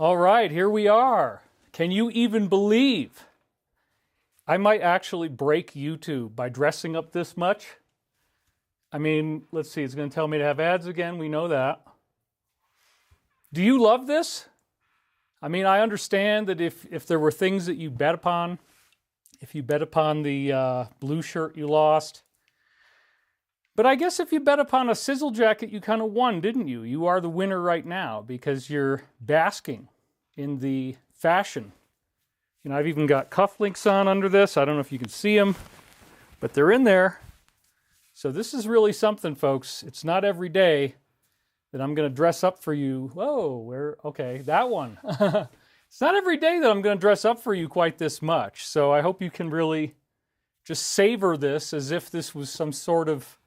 All right, here we are. Can you even believe? I might actually break YouTube by dressing up this much. I mean, let's see, it's going to tell me to have ads again. We know that. Do you love this? I mean, I understand that if there were things that you bet upon, if you bet upon the blue shirt, you lost. But I guess if you bet upon a sizzle jacket, you kind of won, didn't you? You are the winner right now because you're basking in the fashion. You know, I've even got cufflinks on under this. I don't know if you can see them, but they're in there. So this is really something, folks. It's not every day that I'm going to dress up for you. Whoa, okay, that one. It's not every day that I'm going to dress up for you quite this much. So I hope you can really just savor this as if this was some sort of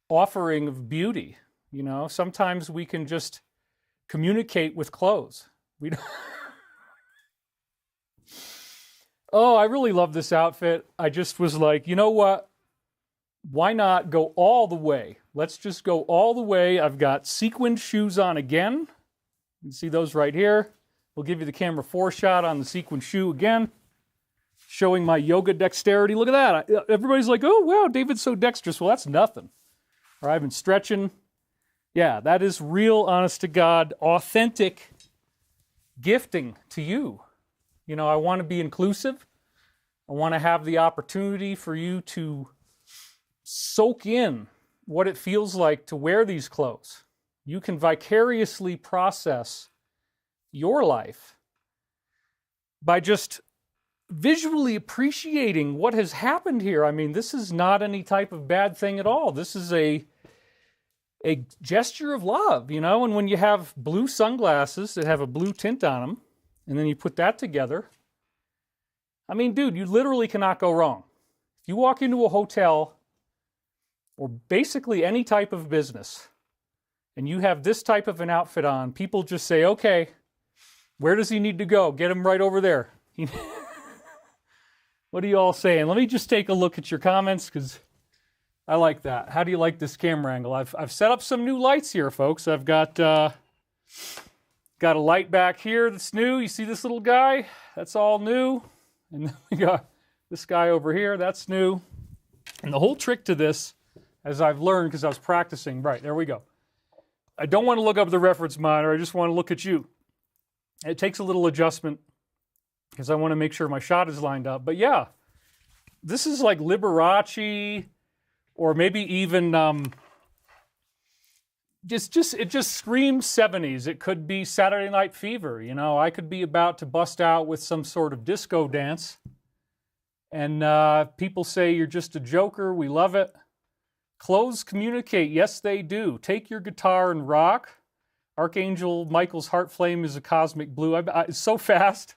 offering of beauty. You know, sometimes we can just communicate with clothes. We don't. Oh, I really love this outfit. I just was like, you know what? Why not go all the way? Let's just go all the way. I've got sequined shoes on again. You can see those right here. We'll give you the camera 4 shot on the sequined shoe again, showing my yoga dexterity. Look at that. Everybody's like, oh, wow, David's so dexterous. Well, that's nothing. Or I've been stretching. Yeah, that is real, honest to God, authentic gifting to you. You know, I want to be inclusive. I want to have the opportunity for you to soak in what it feels like to wear these clothes. You can vicariously process your life by just visually appreciating what has happened here. I mean, this is not any type of bad thing at all. This is a gesture of love, you know, and when you have blue sunglasses that have a blue tint on them, and then you put that together, I mean, dude, you literally cannot go wrong. If you walk into a hotel or basically any type of business, and you have this type of an outfit on, people just say, okay, where does he need to go? Get him right over there. What are you all saying? Let me just take a look at your comments, because I like that. How do you like this camera angle? I've set up some new lights here, folks. I've got a light back here that's new. You see this little guy? That's all new. And then we got this guy over here. That's new. And the whole trick to this, as I've learned because I was practicing, right, there we go. I don't want to look up the reference monitor. I just want to look at you. It takes a little adjustment because I want to make sure my shot is lined up. But yeah, this is like Liberace, or maybe even it just screams 70s. It could be Saturday Night Fever. You know, I could be about to bust out with some sort of disco dance, and people say you're just a joker. We love it. Clothes communicate. Yes, they do. Take your guitar and rock. Archangel Michael's heart flame is a cosmic blue. It's so fast.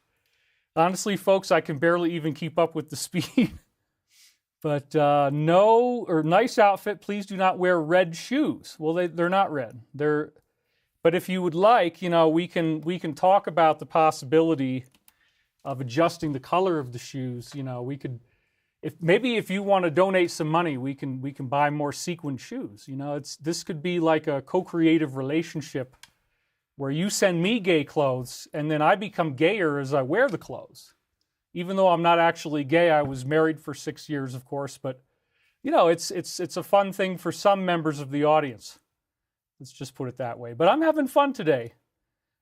Honestly, folks, I can barely even keep up with the speed. But nice outfit. Please do not wear red shoes. Well, they're not red. But if you would like, you know, we can talk about the possibility of adjusting the color of the shoes. You know, we could, if you want to donate some money, we can buy more sequined shoes. You know, this could be like a co-creative relationship where you send me gay clothes and then I become gayer as I wear the clothes. Even though I'm not actually gay, I was married for 6 years, of course. But, you know, it's a fun thing for some members of the audience. Let's just put it that way. But I'm having fun today.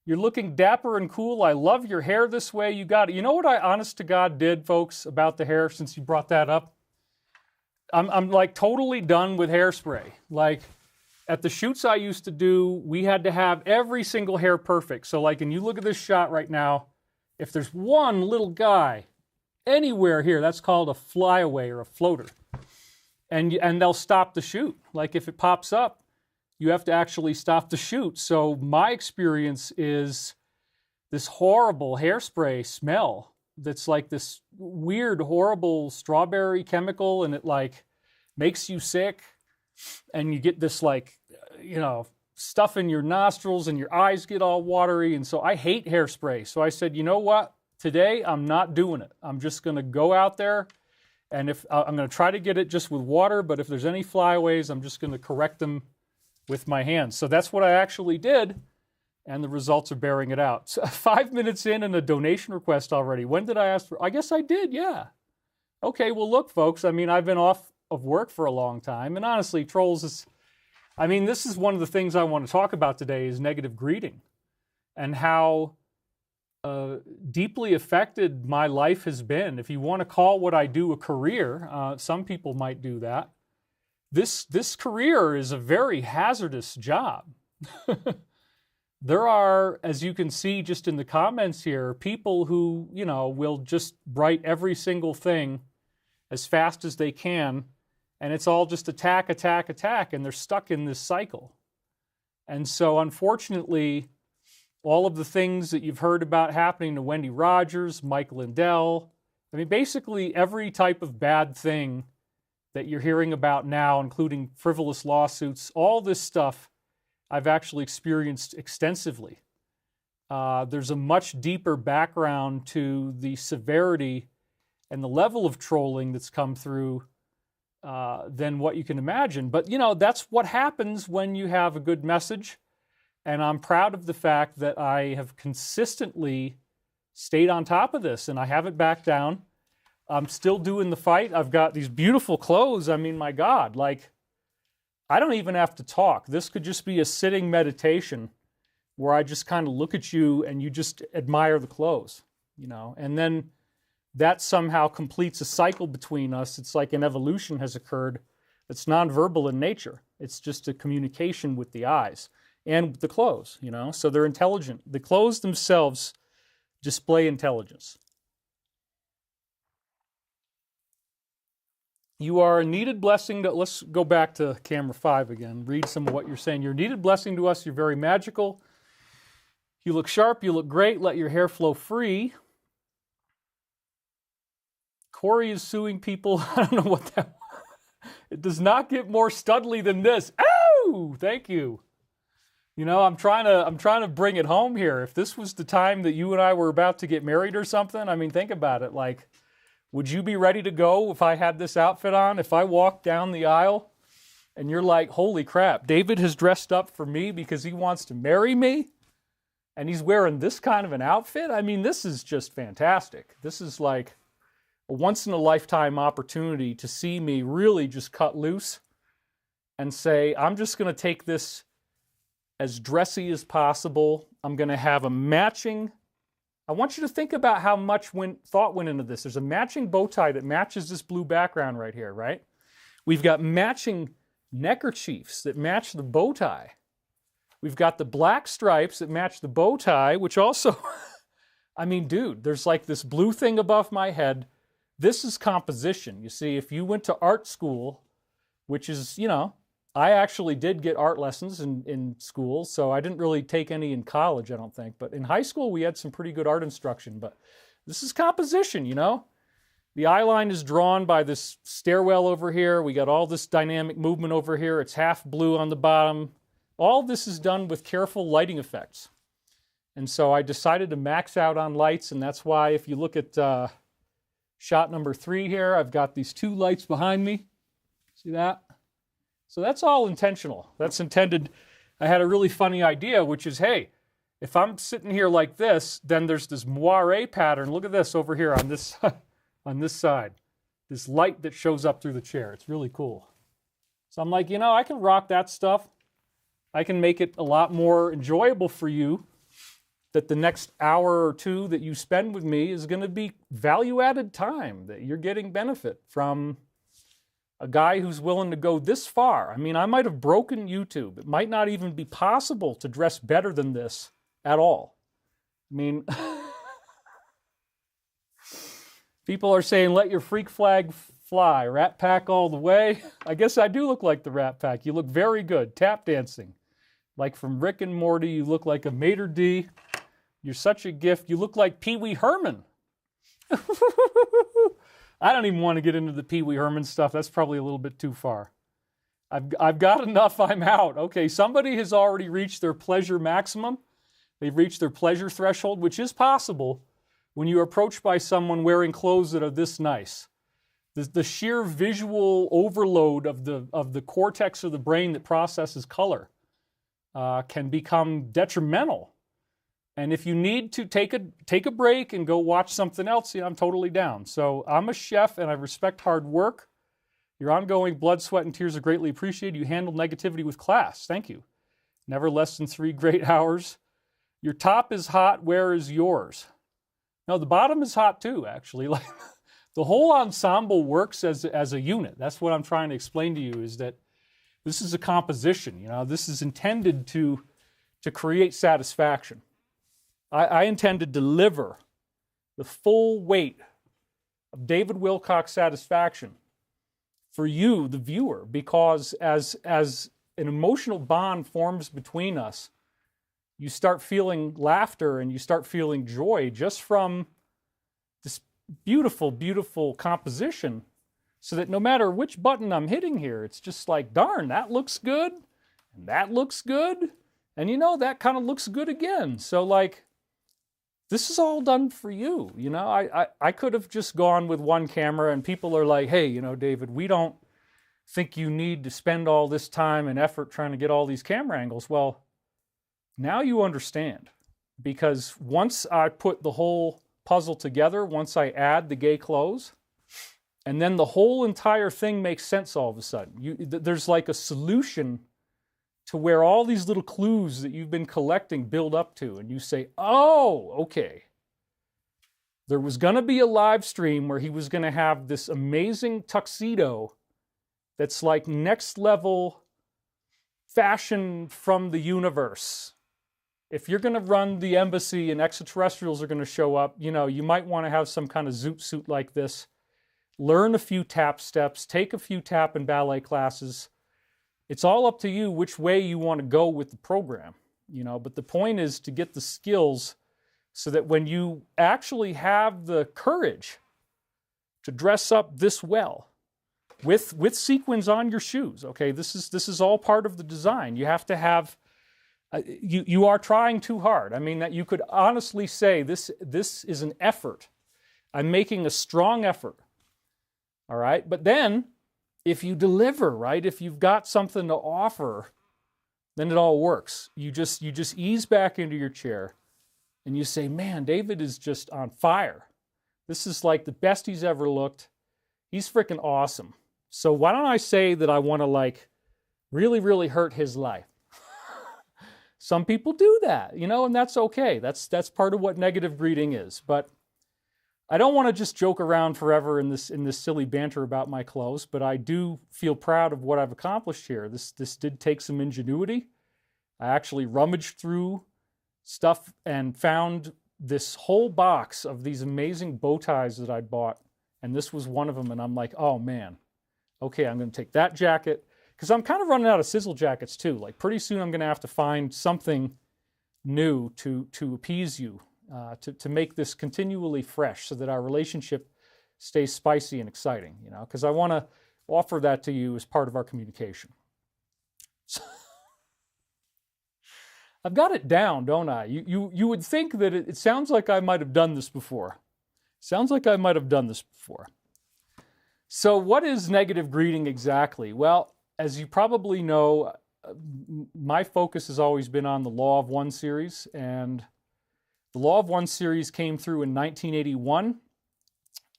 You're looking dapper and cool. I love your hair this way. You got it. You know what I, honest to God, did, folks, about the hair, since you brought that up? I'm like totally done with hairspray. Like, at the shoots I used to do, we had to have every single hair perfect. So, like, and you look at this shot right now, if there's one little guy anywhere here, that's called a flyaway or a floater. And they'll stop the shoot. Like if it pops up, you have to actually stop the shoot. So my experience is this horrible hairspray smell that's like this weird, horrible strawberry chemical, and it like makes you sick. And you get this like, you know, stuff in your nostrils and your eyes get all watery. And so I hate hairspray. So I said, you know what? Today I'm not doing it. I'm just going to go out there, and if I'm going to try to get it just with water, but if there's any flyaways, I'm just going to correct them with my hands. So that's what I actually did. and the results are bearing it out. So 5 minutes in and a donation request already. When did I ask for? I guess I did, yeah. Okay, well, look, folks, I mean, I've been off of work for a long time, and honestly, trolls is, I mean, this is one of the things I want to talk about today is negative greeting and how deeply affected my life has been. If you want to call what I do a career, some people might do that. This career is a very hazardous job. There are, as you can see just in the comments here, people who, you know, will just write every single thing as fast as they can, and it's all just attack, attack, attack, and they're stuck in this cycle. And so, unfortunately, all of the things that you've heard about happening to Wendy Rogers, Mike Lindell, I mean, basically every type of bad thing that you're hearing about now, including frivolous lawsuits, all this stuff I've actually experienced extensively. There's a much deeper background to the severity and the level of trolling that's come through than what you can imagine. But, you know, that's what happens when you have a good message. And I'm proud of the fact that I have consistently stayed on top of this, and I haven't backed down. I'm still doing the fight. I've got these beautiful clothes. I mean, my God, like, I don't even have to talk. This could just be a sitting meditation where I just kind of look at you and you just admire the clothes, you know, and then that somehow completes a cycle between us. It's like an evolution has occurred that's nonverbal in nature. It's just a communication with the eyes and with the clothes, you know, so they're intelligent. The clothes themselves display intelligence. You are a needed blessing to, let's go back to camera 5 again, read some of what you're saying. You're a needed blessing to us. You're very magical. You look sharp. You look great. Let your hair flow free. Corey is suing people. I don't know what that was. It does not get more studly than this. Oh, thank you. You know, I'm trying to bring it home here. If this was the time that you and I were about to get married or something, I mean, think about it. Like, would you be ready to go if I had this outfit on? If I walked down the aisle and you're like, holy crap, David has dressed up for me because he wants to marry me and he's wearing this kind of an outfit? I mean, this is just fantastic. This is like a once-in-a-lifetime opportunity to see me really just cut loose and say, I'm just going to take this as dressy as possible. I'm going to have a matching, I want you to think about how much thought went into this. There's a matching bow tie that matches this blue background right here, right? We've got matching neckerchiefs that match the bow tie. We've got the black stripes that match the bow tie, which also, I mean, dude, there's like this blue thing above my head. This is composition. You see, if you went to art school, which is, you know, I actually did get art lessons in school, so I didn't really take any in college, I don't think. But in high school, we had some pretty good art instruction. But this is composition, you know? The eye line is drawn by this stairwell over here. We got all this dynamic movement over here. It's half blue on the bottom. All this is done with careful lighting effects. And so I decided to max out on lights, and that's why if you look at shot number 3 here, I've got these 2 lights behind me. See that? So that's all intentional. That's intended. I had a really funny idea, which is, hey, if I'm sitting here like this, then there's this moire pattern. Look at this over here on this, on this side. This light that shows up through the chair. It's really cool. So I'm like, you know, I can rock that stuff. I can make it a lot more enjoyable for you, that the next hour or 2 that you spend with me is going to be value-added time, that you're getting benefit from a guy who's willing to go this far. I mean, I might have broken YouTube. It might not even be possible to dress better than this at all. I mean, people are saying, let your freak flag fly. Rat Pack all the way. I guess I do look like the Rat Pack. You look very good. Tap dancing. Like from Rick and Morty, you look like a Mater D. You're such a gift. You look like Pee Wee Herman. I don't even want to get into the Pee Wee Herman stuff. That's probably a little bit too far. I've got enough. I'm out. Okay, somebody has already reached their pleasure maximum. They've reached their pleasure threshold, which is possible when you're approached by someone wearing clothes that are this nice. The sheer visual overload of the cortex of the brain that processes color can become detrimental And if you need to take a break and go watch something else, I'm totally down. So I'm a chef and I respect hard work. Your ongoing blood, sweat, and tears are greatly appreciated. You handle negativity with class. Thank you. Never less than 3 great hours. Your top is hot. Where is yours? No, the bottom is hot too, actually. Like the whole ensemble works as a unit. That's what I'm trying to explain to you, is that this is a composition. This is intended to create satisfaction. I intend to deliver the full weight of David Wilcock's satisfaction for you, the viewer, because as an emotional bond forms between us, you start feeling laughter and you start feeling joy just from this beautiful, beautiful composition, so that no matter which button I'm hitting here, it's just like, darn, that looks good, and that looks good, and that kind of looks good again. So like, this is all done for you. I could have just gone with one camera, and people are like, hey, David, we don't think you need to spend all this time and effort trying to get all these camera angles. Well, now you understand, because once I put the whole puzzle together, once I add the gay clothes, and then the whole entire thing makes sense all of a sudden. There's like a solution to where all these little clues that you've been collecting build up to, and you say, oh, okay. There was going to be a live stream where he was going to have this amazing tuxedo that's like next level fashion from the universe. If you're going to run the embassy and extraterrestrials are going to show up, you might want to have some kind of zoot suit like this. Learn a few tap steps, take a few tap and ballet classes. It's all up to you which way you want to go with the program, but the point is to get the skills so that when you actually have the courage to dress up this well with sequins on your shoes, okay, this is all part of the design. You have to have, you are trying too hard. I mean, that you could honestly say this is an effort. I'm making a strong effort, all right? But then, if you deliver, right, if you've got something to offer, then it all works. You just ease back into your chair and you say, man, David is just on fire. This is like the best he's ever looked. He's freaking awesome. So why don't I say that I want to like really, really hurt his life? Some people do that, and that's okay. That's part of what negative greeting is. But I don't want to just joke around forever in this silly banter about my clothes, but I do feel proud of what I've accomplished here. This did take some ingenuity. I actually rummaged through stuff and found this whole box of these amazing bow ties that I'd bought, and this was one of them, and I'm like, oh man, okay, I'm going to take that jacket, because I'm kind of running out of sizzle jackets too. Like pretty soon I'm going to have to find something new to appease you. To make this continually fresh so that our relationship stays spicy and exciting, because I want to offer that to you as part of our communication. So, I've got it down, don't I? You would think that it sounds like I might have done this before. Sounds like I might have done this before. So what is negative greeting exactly? Well, as you probably know, my focus has always been on the Law of One series, and the Law of One series came through in 1981,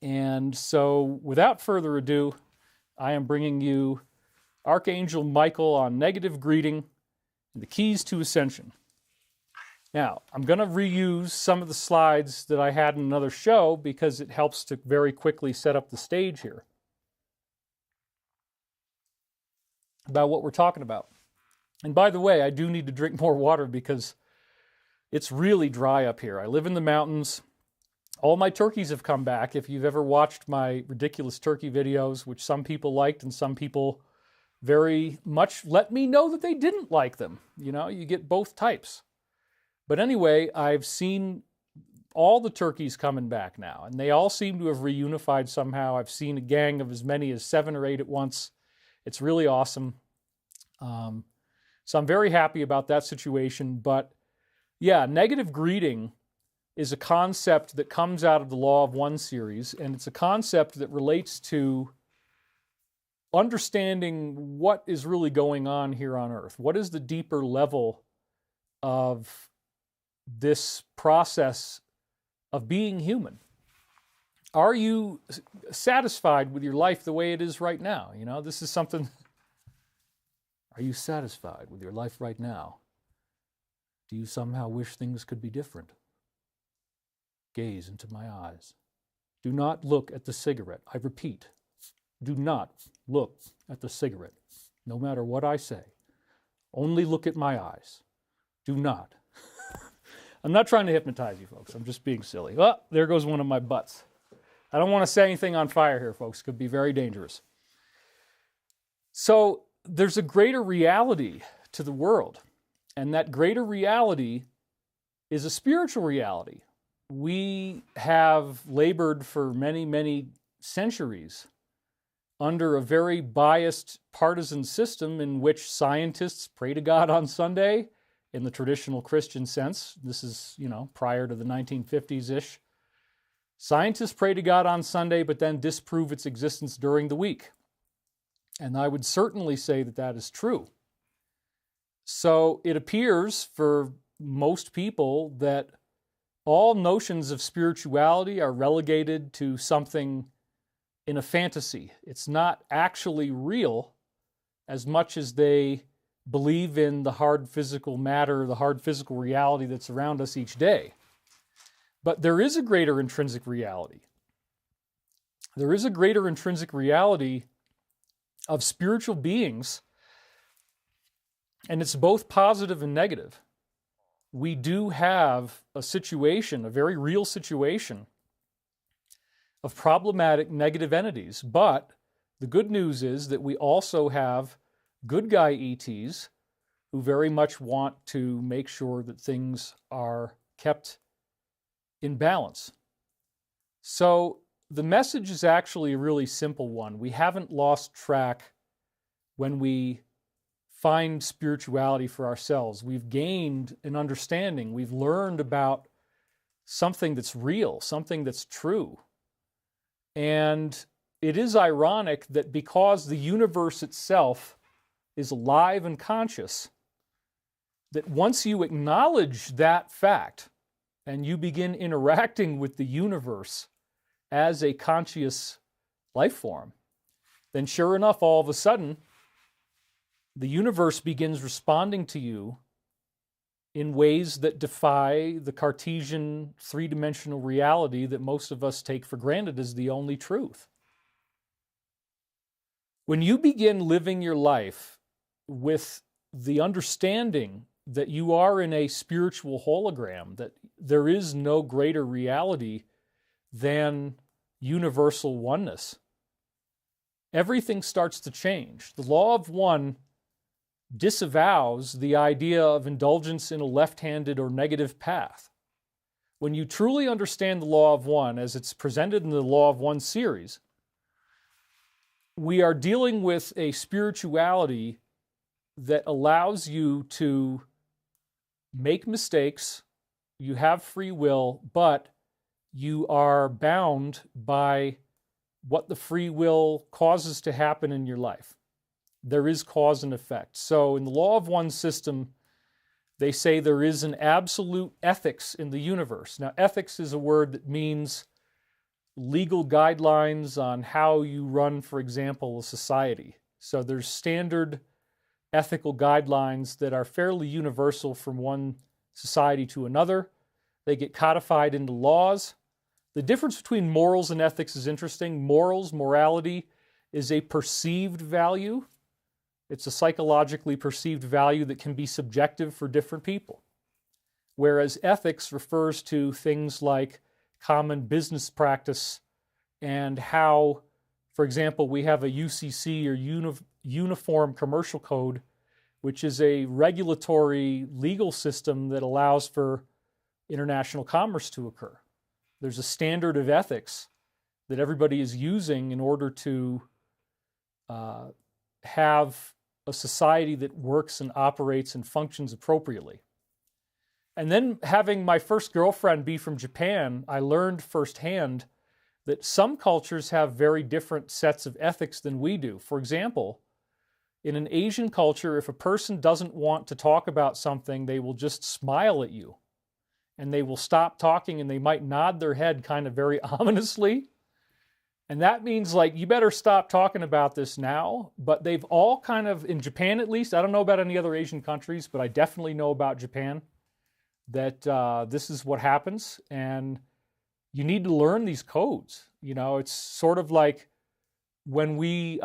and so without further ado, I am bringing you Archangel Michael on negative greeting and the keys to Ascension. Now, I'm going to reuse some of the slides that I had in another show because it helps to very quickly set up the stage here about what we're talking about. And by the way, I do need to drink more water because it's really dry up here. I live in the mountains. All my turkeys have come back. If you've ever watched my ridiculous turkey videos, which some people liked and some people very much let me know that they didn't like them. You get both types. But anyway, I've seen all the turkeys coming back now, and they all seem to have reunified somehow. I've seen a gang of as many as 7 or 8 at once. It's really awesome. So I'm very happy about that situation, but yeah, negative greeting is a concept that comes out of the Law of One series, and it's a concept that relates to understanding what is really going on here on Earth. What is the deeper level of this process of being human. Are you satisfied with your life the way it is right now? You know, this is something. Are you satisfied with your life right now? Do you somehow wish things could be different? Gaze into my eyes. Do not look at the cigarette. I repeat, do not look at the cigarette, no matter what I say. Only look at my eyes. Do not. I'm not trying to hypnotize you, folks. I'm just being silly. Oh, there goes one of my butts. I don't want to set anything on fire here, folks. It could be very dangerous. So there's a greater reality to the world, and that greater reality is a spiritual reality. We have labored for many, many centuries under a very biased partisan system in which scientists pray to God on Sunday in the traditional Christian sense. This is, prior to the 1950s-ish. Scientists pray to God on Sunday, but then disprove its existence during the week. And I would certainly say that that is true. So it appears for most people that all notions of spirituality are relegated to something in a fantasy. It's not actually real as much as they believe in the hard physical matter, the hard physical reality that's around us each day. But there is a greater intrinsic reality. There is a greater intrinsic reality of spiritual beings, and it's both positive and negative. We do have a situation, a very real situation, of problematic negative entities, but the good news is that we also have good guy ETs who very much want to make sure that things are kept in balance. So the message is actually a really simple one. We haven't lost track when we find spirituality for ourselves. We've gained an understanding. We've learned about something that's real, something that's true. And it is ironic that because the universe itself is alive and conscious, that once you acknowledge that fact and you begin interacting with the universe as a conscious life form, then sure enough, all of a sudden, the universe begins responding to you in ways that defy the Cartesian three-dimensional reality that most of us take for granted as the only truth. When you begin living your life with the understanding that you are in a spiritual hologram, that there is no greater reality than universal oneness, everything starts to change. The law of one disavows the idea of indulgence in a left-handed or negative path. When you truly understand the law of one, as it's presented in the Law of One series, we are dealing with a spirituality that allows you to make mistakes. You have free will, but you are bound by what the free will causes to happen in your life. There is cause and effect. So in the Law of One system, they say there is an absolute ethics in the universe. Now, ethics is a word that means legal guidelines on how you run, for example, a society. So there's standard ethical guidelines that are fairly universal from one society to another. They get codified into laws. The difference between morals and ethics is interesting. Morality, is a perceived value. It's a psychologically perceived value that can be subjective for different people. Whereas ethics refers to things like common business practice and how, for example, we have a UCC or Uniform Commercial Code, which is a regulatory legal system that allows for international commerce to occur. There's a standard of ethics that everybody is using in order to have a society that works and operates and functions appropriately. And then having my first girlfriend be from Japan, I learned firsthand that some cultures have very different sets of ethics than we do. For example, in an Asian culture, if a person doesn't want to talk about something, they will just smile at you. and they will stop talking and they might nod their head kind of very ominously. And that means, like, you better stop talking about this now. But they've all kind of, in Japan at least, I don't know about any other Asian countries, but I definitely know about Japan, that this is what happens. And you need to learn these codes. You know, it's sort of like when we,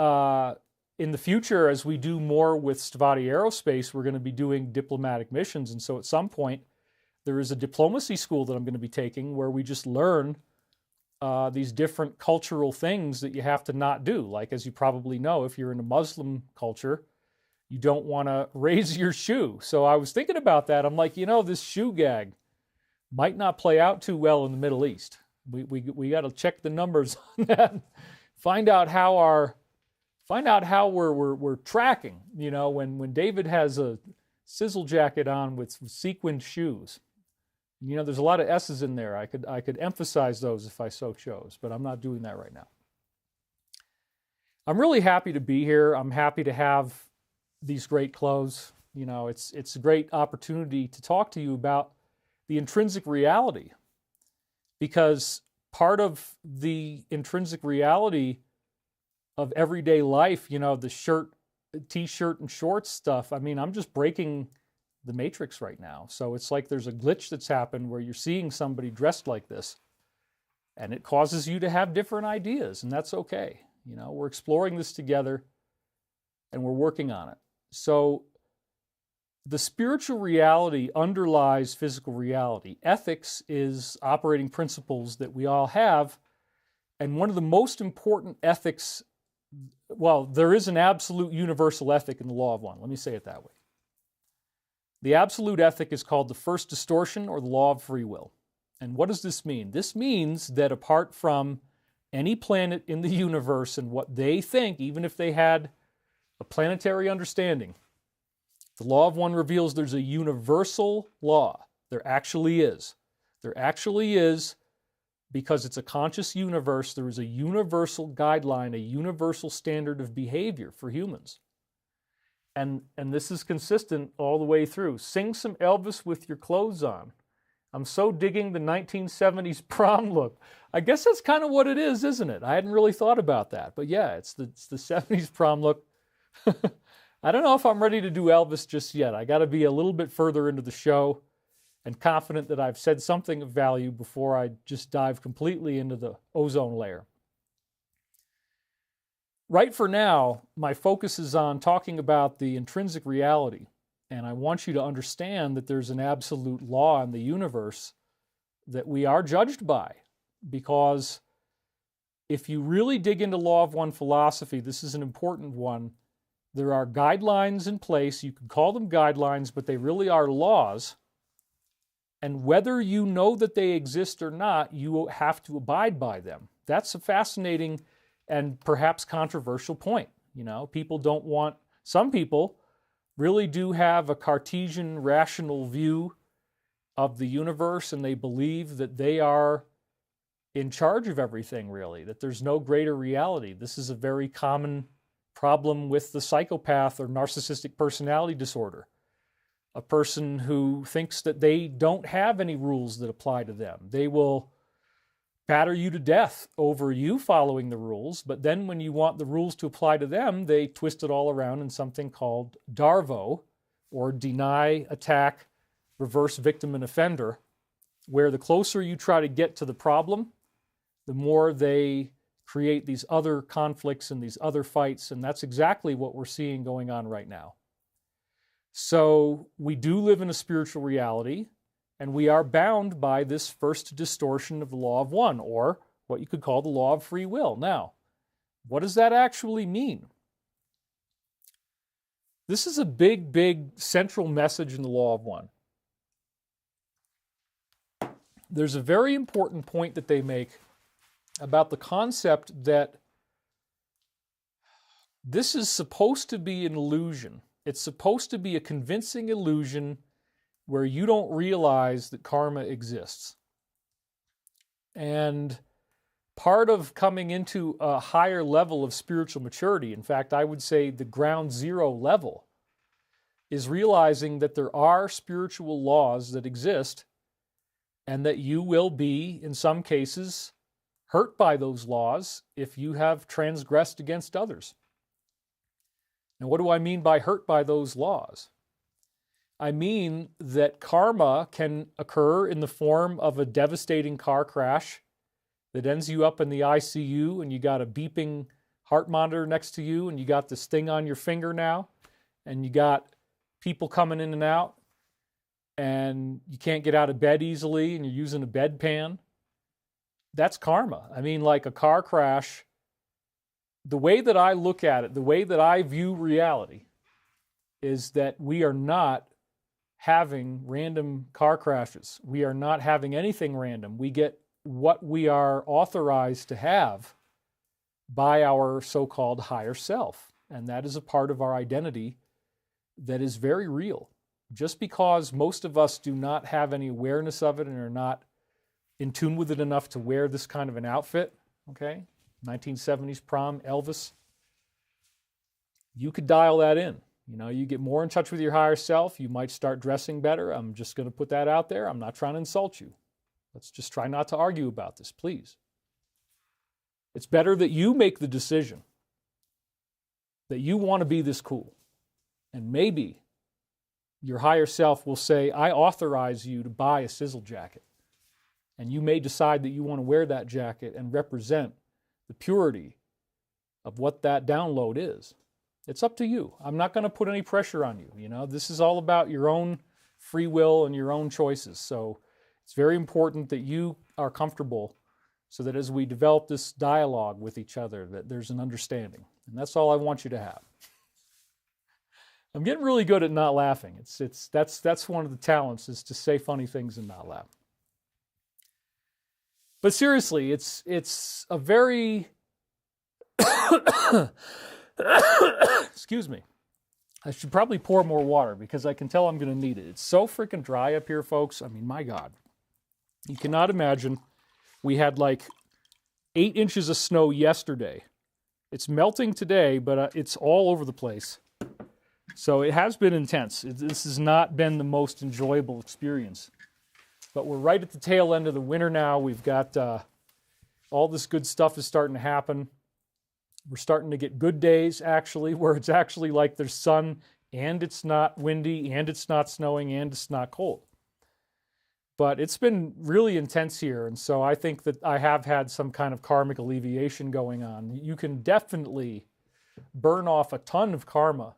in the future, as we do more with Stavati Aerospace, we're going to be doing diplomatic missions. And so at some point, there is a diplomacy school that I'm going to be taking where we just learn these different cultural things that you have to not do. Like, as you probably know, if you're in a Muslim culture, you don't want to raise your shoe. So I was thinking about that. I'm like, you know, this shoe gag might not play out too well in the Middle East. We got to check the numbers on that. Find out how we're tracking. You know, when David has a sizzle jacket on with sequined shoes. You know, there's a lot of S's in there. I could emphasize those if I so chose, but I'm not doing that right now. I'm really happy to be here. I'm happy to have these great clothes. You know, it's a great opportunity to talk to you about the intrinsic reality, because part of the intrinsic reality of everyday life, you know, the shirt, t-shirt and shorts stuff, I mean, I'm just breaking the matrix right now. So it's like there's a glitch that's happened where you're seeing somebody dressed like this, and it causes you to have different ideas, and that's okay. You know, we're exploring this together, and we're working on it. So the spiritual reality underlies physical reality. Ethics is operating principles that we all have, and one of the most important ethics, well, there is an absolute universal ethic in the law of one. Let me say it that way. The absolute ethic is called the first distortion, or the law of free will. And what does this mean? This means that apart from any planet in the universe and what they think, even if they had a planetary understanding, the law of one reveals there's a universal law. There actually is. There actually is, because it's a conscious universe. There is a universal guideline, a universal standard of behavior for humans. And this is consistent all the way through. Sing some Elvis with your clothes on. I'm so digging the 1970s prom look. I guess that's kind of what it is, isn't it? I hadn't really thought about that. But yeah, it's the 70s prom look. I don't know if I'm ready to do Elvis just yet. I got to be a little bit further into the show and confident that I've said something of value before I just dive completely into the ozone layer. Right for now, my focus is on talking about the intrinsic reality, and I want you to understand that there's an absolute law in the universe that we are judged by, because if you really dig into law of one philosophy, this is an important one. There are guidelines in place. You can call them guidelines, but they really are laws. And whether you know that they exist or not, you have to abide by them. That's a fascinating and perhaps controversial point. You know, people don't want, some people really do have a Cartesian rational view of the universe, and they believe that they are in charge of everything, really, that there's no greater reality. This is a very common problem with the psychopath or narcissistic personality disorder. A person who thinks that they don't have any rules that apply to them. They will batter you to death over you following the rules, but then when you want the rules to apply to them, they twist it all around in something called DARVO, or deny, attack, reverse victim and offender, where the closer you try to get to the problem, the more they create these other conflicts and these other fights, and that's exactly what we're seeing going on right now. So we do live in a spiritual reality, and we are bound by this first distortion of the law of one, or what you could call the law of free will. Now, what does that actually mean? This is a big, big central message in the law of one. There's a very important point that they make about the concept that this is supposed to be an illusion. It's supposed to be a convincing illusion where you don't realize that karma exists. And part of coming into a higher level of spiritual maturity, in fact, I would say the ground zero level, is realizing that there are spiritual laws that exist and that you will be, in some cases, hurt by those laws if you have transgressed against others. Now, what do I mean by hurt by those laws? I mean that karma can occur in the form of a devastating car crash that ends you up in the ICU and you got a beeping heart monitor next to you and you got this thing on your finger now and you got people coming in and out and you can't get out of bed easily and you're using a bedpan. That's karma. I mean, like a car crash, the way that I look at it, the way that I view reality is that we are not having random car crashes. We are not having anything random. We get what we are authorized to have by our so-called higher self. And that is a part of our identity that is very real. Just because most of us do not have any awareness of it and are not in tune with it enough to wear this kind of an outfit, okay? 1970s prom, Elvis. You could dial that in. You know, you get more in touch with your higher self. You might start dressing better. I'm just going to put that out there. I'm not trying to insult you. Let's just try not to argue about this, please. It's better that you make the decision that you want to be this cool. And maybe your higher self will say, I authorize you to buy a sizzle jacket. And you may decide that you want to wear that jacket and represent the purity of what that download is. It's up to you. I'm not going to put any pressure on you. You know, this is all about your own free will and your own choices. So it's very important that you are comfortable so that as we develop this dialogue with each other, that there's an understanding. And that's all I want you to have. I'm getting really good at not laughing. That's one of the talents, is to say funny things and not laugh. But seriously, it's a very excuse me. I should probably pour more water because I can tell I'm going to need it. It's so freaking dry up here, folks. I mean, my God. You cannot imagine. We had like 8 inches of snow yesterday. It's melting today, but it's all over the place. So it has been intense. This has not been the most enjoyable experience. But we're right at the tail end of the winter now. We've got all this good stuff is starting to happen. We're starting to get good days, actually, where it's actually like there's sun and it's not windy and it's not snowing and it's not cold. But it's been really intense here, and so I think that I have had some kind of karmic alleviation going on. You can definitely burn off a ton of karma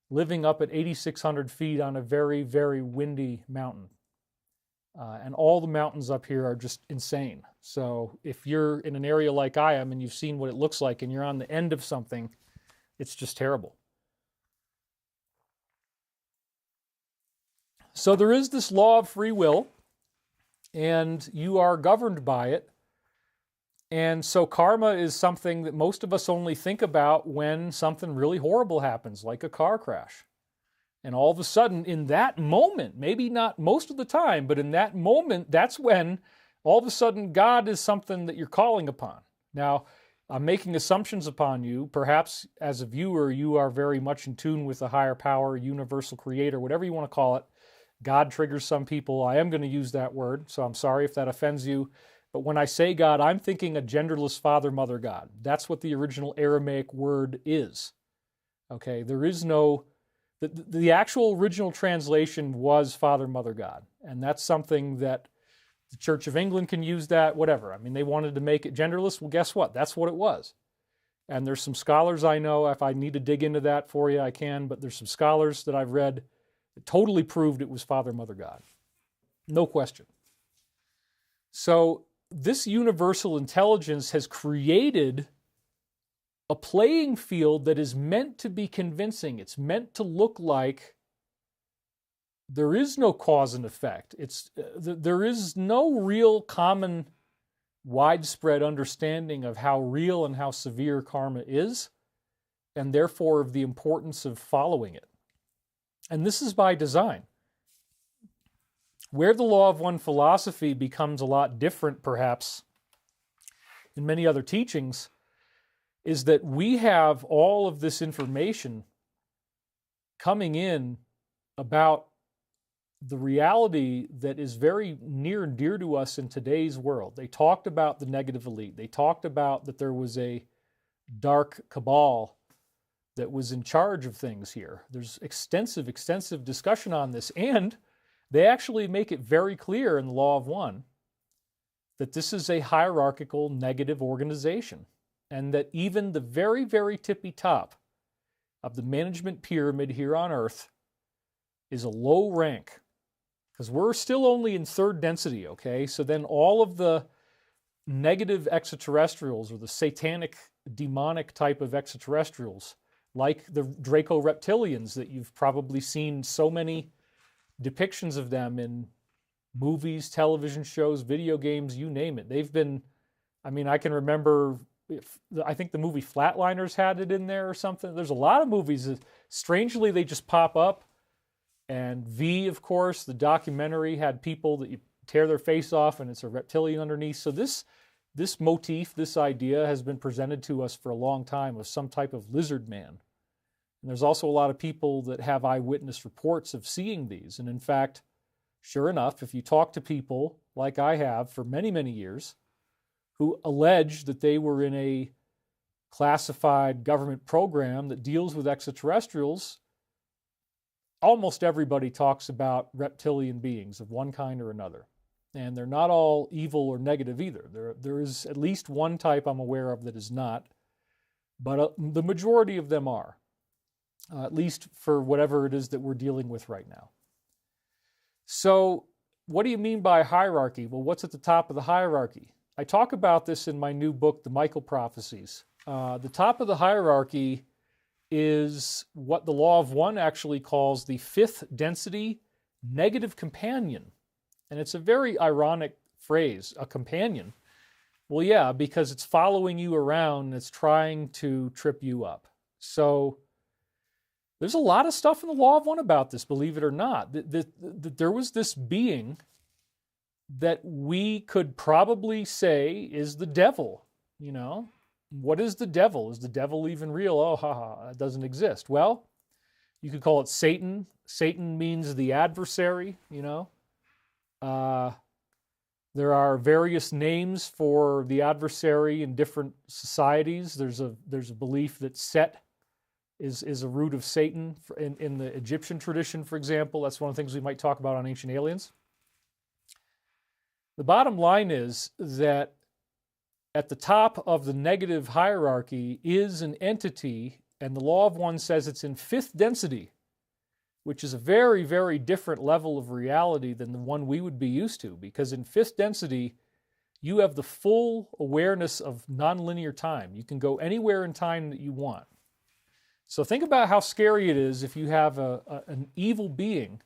living up at 8,600 feet on a very, very windy mountain. And all the mountains up here are just insane. So if you're in an area like I am and you've seen what it looks like and you're on the end of something, it's just terrible. So there is this law of free will, and you are governed by it. And so karma is something that most of us only think about when something really horrible happens, like a car crash. And all of a sudden, in that moment, maybe not most of the time, but in that moment, that's when all of a sudden God is something that you're calling upon. Now, I'm making assumptions upon you. Perhaps as a viewer, you are very much in tune with the higher power, universal creator, whatever you want to call it. God triggers some people. I am going to use that word, so I'm sorry if that offends you. But when I say God, I'm thinking a genderless father, mother God. That's what the original Aramaic word is. Okay, there is no... The actual original translation was Father, Mother, God. And that's something that the Church of England can use that, whatever. I mean, they wanted to make it genderless. Well, guess what? That's what it was. And there's some scholars I know, if I need to dig into that for you, I can, but there's some scholars that I've read that totally proved it was Father, Mother, God. No question. So this universal intelligence has created a playing field that is meant to be convincing. It's meant to look like there is no cause and effect. There is no real common widespread understanding of how real and how severe karma is, and therefore of the importance of following it. And this is by design. Where the law of one philosophy becomes a lot different, perhaps, in many other teachings, is that we have all of this information coming in about the reality that is very near and dear to us in today's world. They talked about the negative elite. They talked about that there was a dark cabal that was in charge of things here. There's extensive discussion on this, and they actually make it very clear in the Law of One that this is a hierarchical negative organization, and that even the very tippy top of the management pyramid here on Earth is a low rank, because we're still only in third density, okay? So then all of the negative extraterrestrials, or the satanic, demonic type of extraterrestrials, like the Draco reptilians that you've probably seen so many depictions of them in movies, television shows, video games, you name it. They've been, I mean, I can remember, I think the movie Flatliners had it in there or something. There's a lot of movies that, strangely, they just pop up. And V, of course, the documentary had people that you tear their face off and it's a reptilian underneath. So this motif, this idea has been presented to us for a long time of some type of lizard man. And there's also a lot of people that have eyewitness reports of seeing these. And in fact, sure enough, if you talk to people like I have for many years who allege that they were in a classified government program that deals with extraterrestrials, almost everybody talks about reptilian beings of one kind or another. And they're not all evil or negative either. There is at least one type I'm aware of that is not, but the majority of them are, at least for whatever it is that we're dealing with right now. So what do you mean by hierarchy? Well, what's at the top of the hierarchy? I talk about this in my new book, The Michael Prophecies. The top of the hierarchy is what the Law of One actually calls the fifth density negative companion. And it's a very ironic phrase, a companion. Well, yeah, because it's following you around and it's trying to trip you up. So there's a lot of stuff in the Law of One about this, believe it or not. There was this being that we could probably say is the devil, you know? What is the devil? Is the devil even real? Oh, haha, it doesn't exist. Well, you could call it Satan. Satan means the adversary, you know? There are various names for the adversary in different societies. There's a belief that Set is a root of Satan in the Egyptian tradition, for example. That's one of the things we might talk about on Ancient Aliens. The bottom line is that at the top of the negative hierarchy is an entity, and the Law of One says it's in fifth density, which is a very different level of reality than the one we would be used to, because in fifth density, you have the full awareness of nonlinear time. You can go anywhere in time that you want. So think about how scary it is if you have an evil being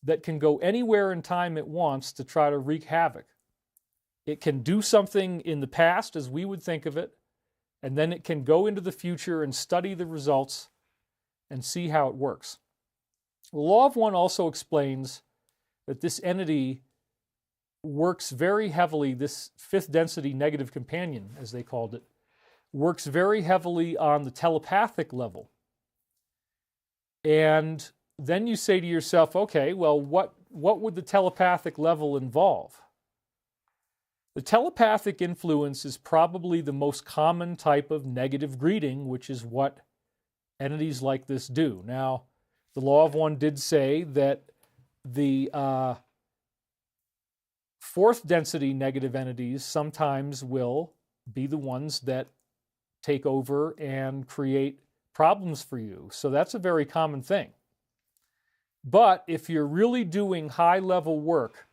that can go anywhere in time it wants to try to wreak havoc. It can do something in the past as we would think of it, and then it can go into the future and study the results and see how it works. The Law of One also explains that this entity works very heavily, this fifth density negative companion, as they called it, works very heavily on the telepathic level. And then you say to yourself, okay, well, what would the telepathic level involve? The telepathic influence is probably the most common type of negative greeting, which is what entities like this do. Now, the Law of One did say that the fourth density negative entities sometimes will be the ones that take over and create problems for you. So that's a very common thing. But if you're really doing high-level work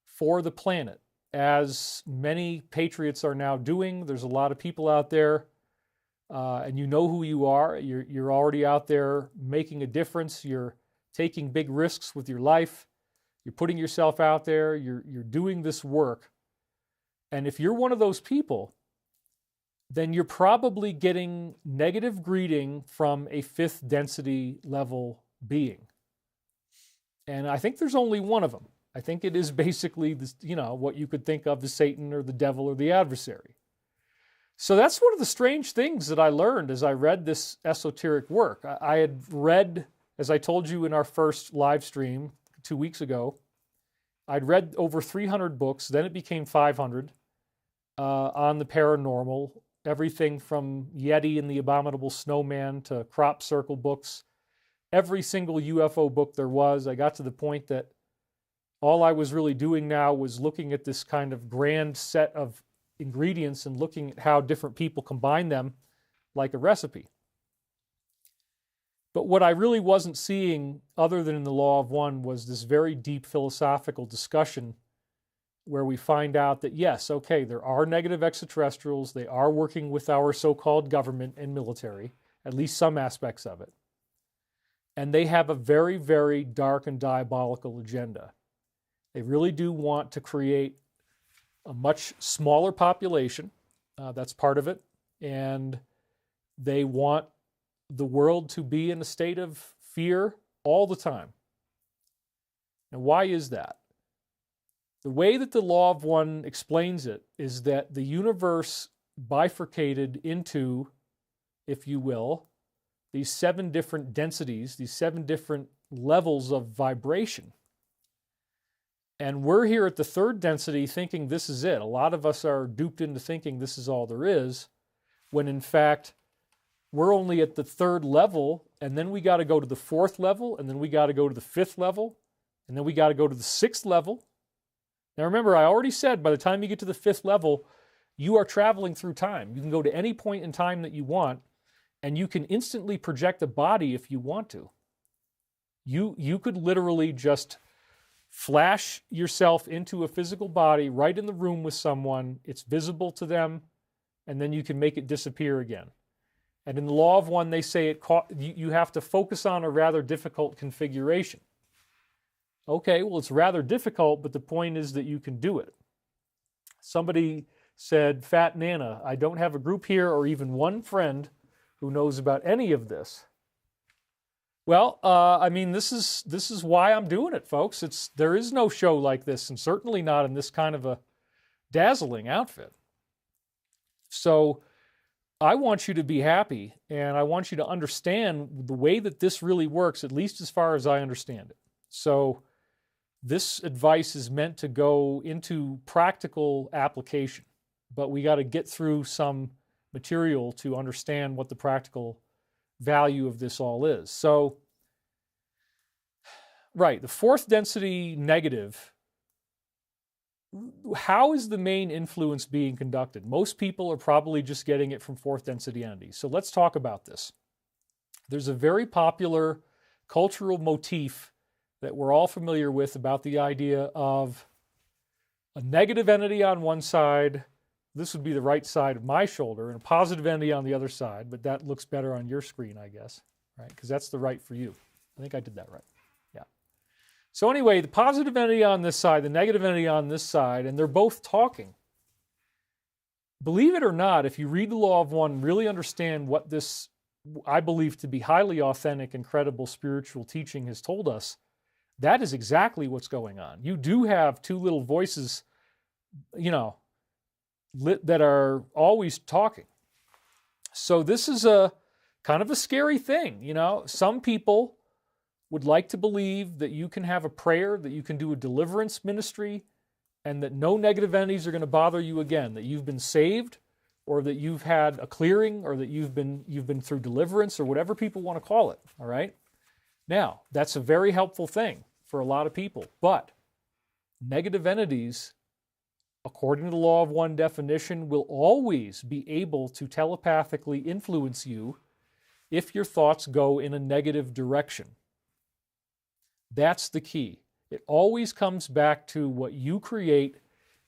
for the planet, as many patriots are now doing, there's a lot of people out there, and you know who you are. You're already out there making a difference. You're taking big risks with your life. You're putting yourself out there. You're doing this work. And if you're one of those people, then you're probably getting negative greeting from a fifth density level being. And I think there's only one of them. I think it is basically this, what you could think of as Satan or the devil or the adversary. So that's one of the strange things that I learned as I read this esoteric work. I had read, as I told you in our first live stream 2 weeks ago. I'd read over 300 books, then it became 500 on the paranormal, everything from Yeti and the Abominable Snowman to crop circle books, every single UFO book there was. I got to the point that all I was really doing now was looking at this kind of grand set of ingredients and looking at how different people combine them like a recipe. But what I really wasn't seeing, other than in the Law of One, was this very deep philosophical discussion where we find out that, yes, okay, there are negative extraterrestrials. They are working with our so-called government and military, at least some aspects of it. And they have a very, very dark and diabolical agenda. They really do want to create a much smaller population. That's part of it. And they want the world to be in a state of fear all the time. Now, why is that? The way that the Law of One explains it is that the universe bifurcated into, if you will, these 7 different densities, these 7 different levels of vibration. And we're here at the 3rd density thinking this is it. A lot of us are duped into thinking this is all there is, when in fact, we're only at the 3rd level, and then we got to go to the 4th level, and then we got to go to the 5th level, and then we got to go to the 6th level. Now remember, I already said by the time you get to the 5th level, you are traveling through time. You can go to any point in time that you want, and you can instantly project a body if you want to. You could literally just flash yourself into a physical body right in the room with someone. It's visible to them, and then you can make it disappear again. And in the Law of One, they say you have to focus on a rather difficult configuration. Okay, well, it's rather difficult, but the point is that you can do it. Somebody said, Fat Nana, I don't have a group here or even one friend who knows about any of this. Well, I mean, this is why I'm doing it, folks. There is no show like this, and certainly not in this kind of a dazzling outfit. So I want you to be happy, and I want you to understand the way that this really works, at least as far as I understand it. So this advice is meant to go into practical application, but we got to get through some material to understand what the practical value of this all is. So, right, the 4th density negative, how is the main influence being conducted? Most people are probably just getting it from 4th density entities. So let's talk about this. There's a very popular cultural motif that we're all familiar with about the idea of a negative entity on one side. This would be the right side of my shoulder, and a positive entity on the other side, but that looks better on your screen, I guess, right? Because that's the right for you. I think I did that right. Yeah. So anyway, the positive entity on this side, the negative entity on this side, and they're both talking. Believe it or not, if you read the Law of One, really understand what this, I believe to be highly authentic and credible spiritual teaching has told us, that is exactly what's going on. You do have 2 little voices, that are always talking. So this is a kind of a scary thing. Some people would like to believe that you can have a prayer, that you can do a deliverance ministry, and that no negative entities are going to bother you again, that you've been saved, or that you've had a clearing, or that you've been through deliverance, or whatever people want to call it, all right? Now, that's a very helpful thing for a lot of people, but negative entities, according to the Law of One definition, will always be able to telepathically influence you if your thoughts go in a negative direction. That's the key. It always comes back to what you create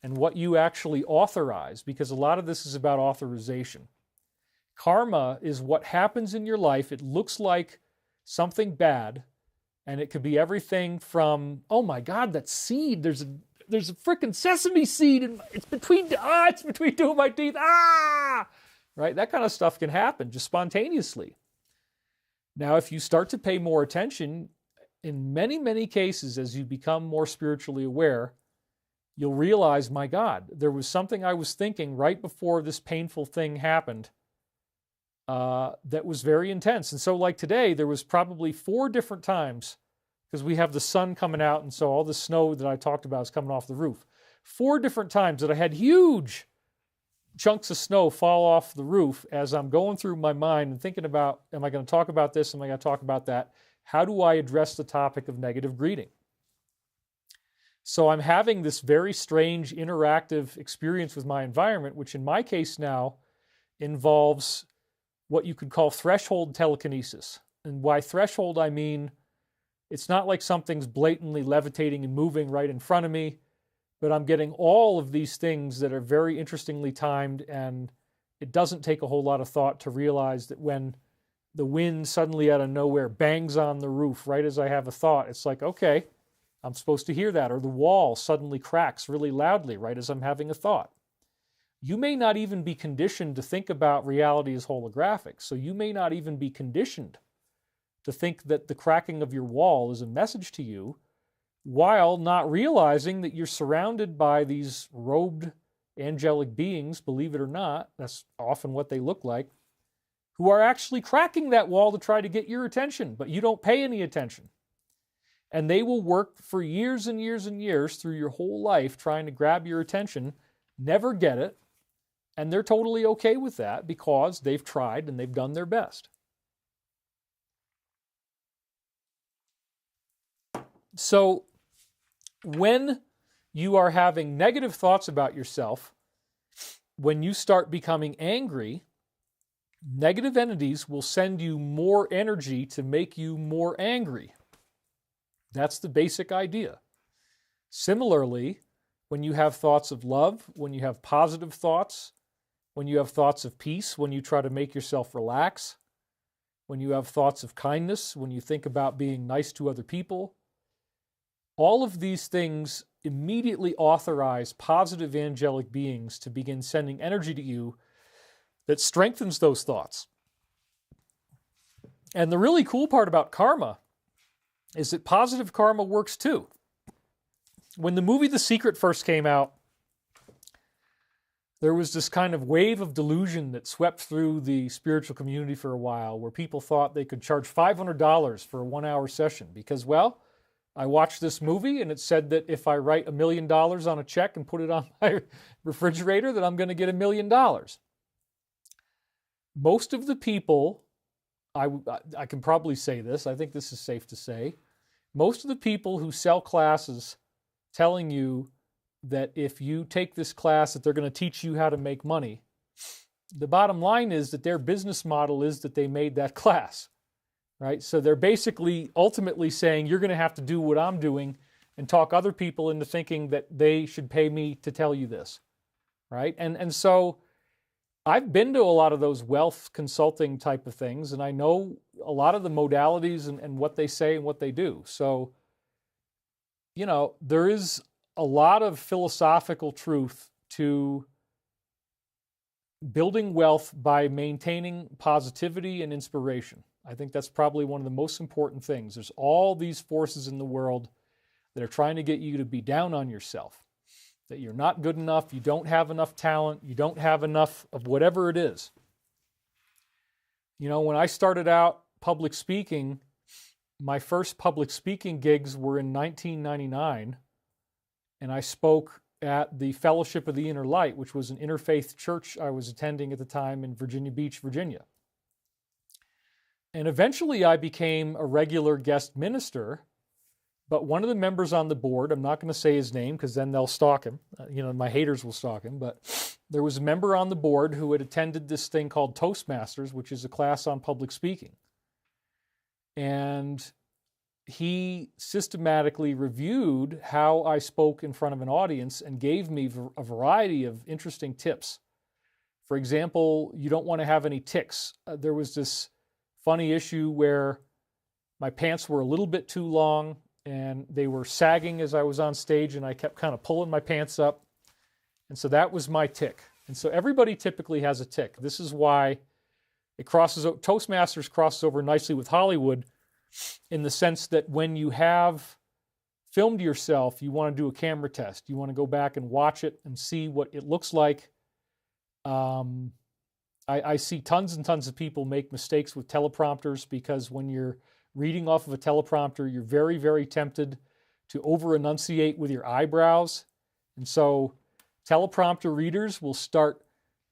and what you actually authorize, because a lot of this is about authorization. Karma is what happens in your life. It looks like something bad, and it could be everything from, oh my God, that seed, there's a freaking sesame seed, and it's between 2 of my teeth, right? That kind of stuff can happen just spontaneously. Now, if you start to pay more attention, in many, many cases, as you become more spiritually aware, you'll realize, my God, there was something I was thinking right before this painful thing happened that was very intense. And so like today, there was probably 4 different times because we have the sun coming out, and so all the snow that I talked about is coming off the roof. 4 different times that I had huge chunks of snow fall off the roof as I'm going through my mind and thinking about, am I going to talk about this? Am I going to talk about that? How do I address the topic of negative greeting? So I'm having this very strange interactive experience with my environment, which in my case now involves what you could call threshold telekinesis. And by threshold, I mean it's not like something's blatantly levitating and moving right in front of me, but I'm getting all of these things that are very interestingly timed, and it doesn't take a whole lot of thought to realize that when the wind suddenly out of nowhere bangs on the roof right as I have a thought, it's like, okay, I'm supposed to hear that. Or the wall suddenly cracks really loudly right as I'm having a thought. You may not even be conditioned to think about reality as holographic, so you may not even be conditioned to think that the cracking of your wall is a message to you, while not realizing that you're surrounded by these robed angelic beings, believe it or not, that's often what they look like, who are actually cracking that wall to try to get your attention, but you don't pay any attention. And they will work for years and years and years through your whole life trying to grab your attention, never get it, and they're totally okay with that because they've tried and they've done their best. So when you are having negative thoughts about yourself, when you start becoming angry, negative entities will send you more energy to make you more angry. That's the basic idea. Similarly, when you have thoughts of love, when you have positive thoughts, when you have thoughts of peace, when you try to make yourself relax, when you have thoughts of kindness, when you think about being nice to other people, all of these things immediately authorize positive angelic beings to begin sending energy to you that strengthens those thoughts. And the really cool part about karma is that positive karma works too. When the movie The Secret first came out, there was this kind of wave of delusion that swept through the spiritual community for a while, where people thought they could charge $500 for a 1-hour session because, well, I watched this movie and it said that if I write $1 million on a check and put it on my refrigerator, that I'm going to get $1 million. Most of the people, I can probably say this, I think this is safe to say, most of the people who sell classes telling you that if you take this class that they're going to teach you how to make money, the bottom line is that their business model is that they made that class. Right? So they're basically ultimately saying, you're going to have to do what I'm doing and talk other people into thinking that they should pay me to tell you this. Right? And so I've been to a lot of those wealth consulting type of things, and I know a lot of the modalities and what they say and what they do. So, you know, there is a lot of philosophical truth to building wealth by maintaining positivity and inspiration. I think that's probably one of the most important things. There's all these forces in the world that are trying to get you to be down on yourself, that you're not good enough, you don't have enough talent, you don't have enough of whatever it is. You know, when I started out public speaking, my first public speaking gigs were in 1999, and I spoke at the Fellowship of the Inner Light, which was an interfaith church I was attending at the time in Virginia Beach, Virginia. And eventually I became a regular guest minister, but one of the members on the board, I'm not going to say his name because then they'll stalk him, my haters will stalk him, but there was a member on the board who had attended this thing called Toastmasters, which is a class on public speaking. And he systematically reviewed how I spoke in front of an audience and gave me a variety of interesting tips. For example, you don't want to have any tics. There was this funny issue where my pants were a little bit too long and they were sagging as I was on stage, and I kept kind of pulling my pants up. And so that was my tic. And so everybody typically has a tic. This is why Toastmasters crosses over nicely with Hollywood, in the sense that when you have filmed yourself, you want to do a camera test. You want to go back and watch it and see what it looks like. I see tons and tons of people make mistakes with teleprompters because when you're reading off of a teleprompter, you're very, very tempted to over-enunciate with your eyebrows. And so teleprompter readers will start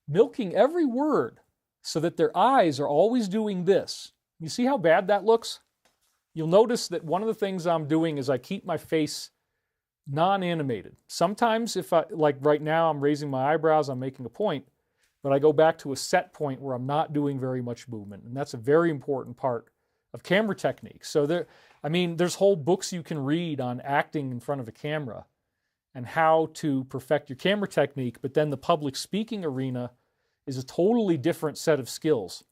milking every word so that their eyes are always doing this. You see how bad that looks? You'll notice that one of the things I'm doing is I keep my face non-animated. Sometimes if like right now, I'm raising my eyebrows, I'm making a point, but I go back to a set point where I'm not doing very much movement. And that's a very important part of camera technique. So there's whole books you can read on acting in front of a camera and how to perfect your camera technique, but then the public speaking arena is a totally different set of skills.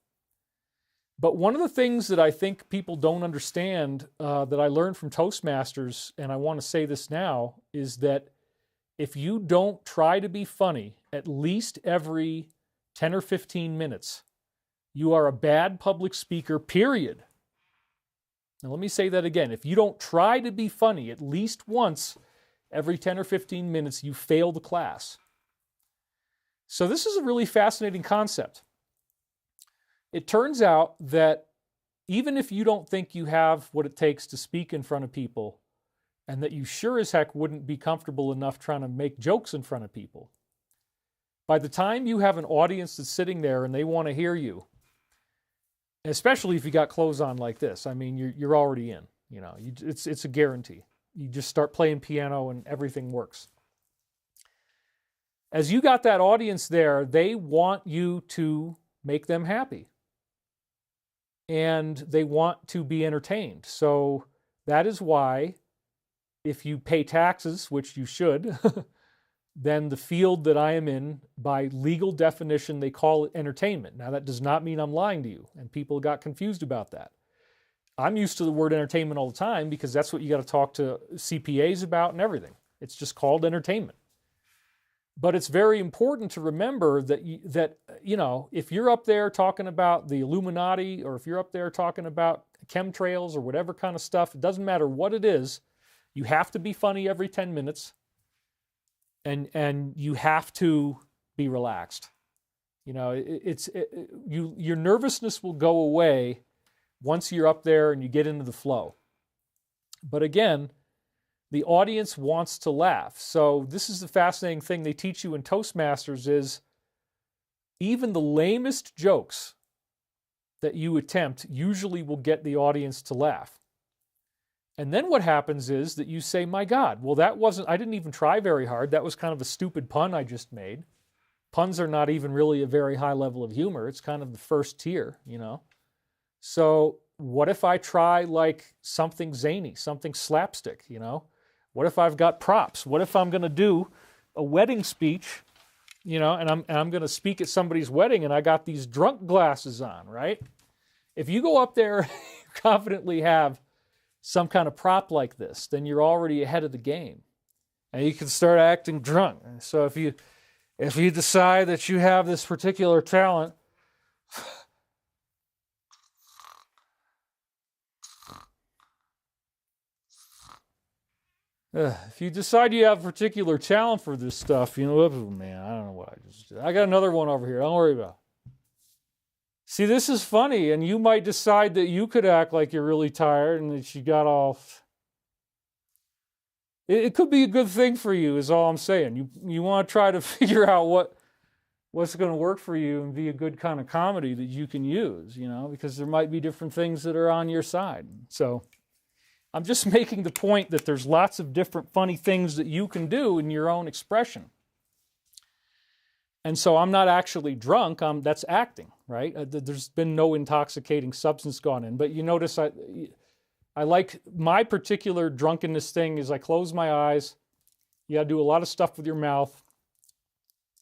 But one of the things that I think people don't understand that I learned from Toastmasters, and I want to say this now, is that if you don't try to be funny at least every 10 or 15 minutes, you are a bad public speaker, period. Now let me say that again. If you don't try to be funny at least once every 10 or 15 minutes, you fail the class. So this is a really fascinating concept. It turns out that even if you don't think you have what it takes to speak in front of people, and that you sure as heck wouldn't be comfortable enough trying to make jokes in front of people, by the time you have an audience that's sitting there and they want to hear you, especially if you got clothes on like this, I mean, you're already in. You know, it's a guarantee. You just start playing piano and everything works. As you got that audience there, they want you to make them happy. And they want to be entertained. So that is why, if you pay taxes, which you should, then the field that I am in, by legal definition, they call it entertainment. Now, that does not mean I'm lying to you, and people got confused about that. I'm used to the word entertainment all the time because that's what you got to talk to CPAs about and everything. It's just called entertainment. But it's very important to remember that, if you're up there talking about the Illuminati, or if you're up there talking about chemtrails or whatever kind of stuff, it doesn't matter what it is, you have to be funny every 10 minutes, and you have to be relaxed. You know, your nervousness will go away once you're up there and you get into the flow. But again, the audience wants to laugh. So this is the fascinating thing they teach you in Toastmasters is even the lamest jokes that you attempt usually will get the audience to laugh. And then what happens is that you say, my God, well, I didn't even try very hard. That was kind of a stupid pun I just made. Puns are not even really a very high level of humor. It's kind of the first tier, you know. So what if I try like something zany, something slapstick, you know? What if I've got props? What if I'm going to do a wedding speech, you know, and I'm going to speak at somebody's wedding and I got these drunk glasses on, right? If you go up there and confidently have some kind of prop like this, then you're already ahead of the game. And you can start acting drunk. So if you decide that you have this particular talent, if you decide you have a particular talent for this stuff, you know, oh man, I don't know what I just did. I got another one over here. Don't worry about it. See, this is funny, and you might decide that you could act like you're really tired and that you got off. It could be a good thing for you, is all I'm saying. You want to try to figure out what's going to work for you and be a good kind of comedy that you can use, you know, because there might be different things that are on your side. So I'm just making the point that there's lots of different funny things that you can do in your own expression. And so I'm not actually drunk, that's acting, right? There's been no intoxicating substance gone in. But you notice I like my particular drunkenness thing is I close my eyes. You got to do a lot of stuff with your mouth.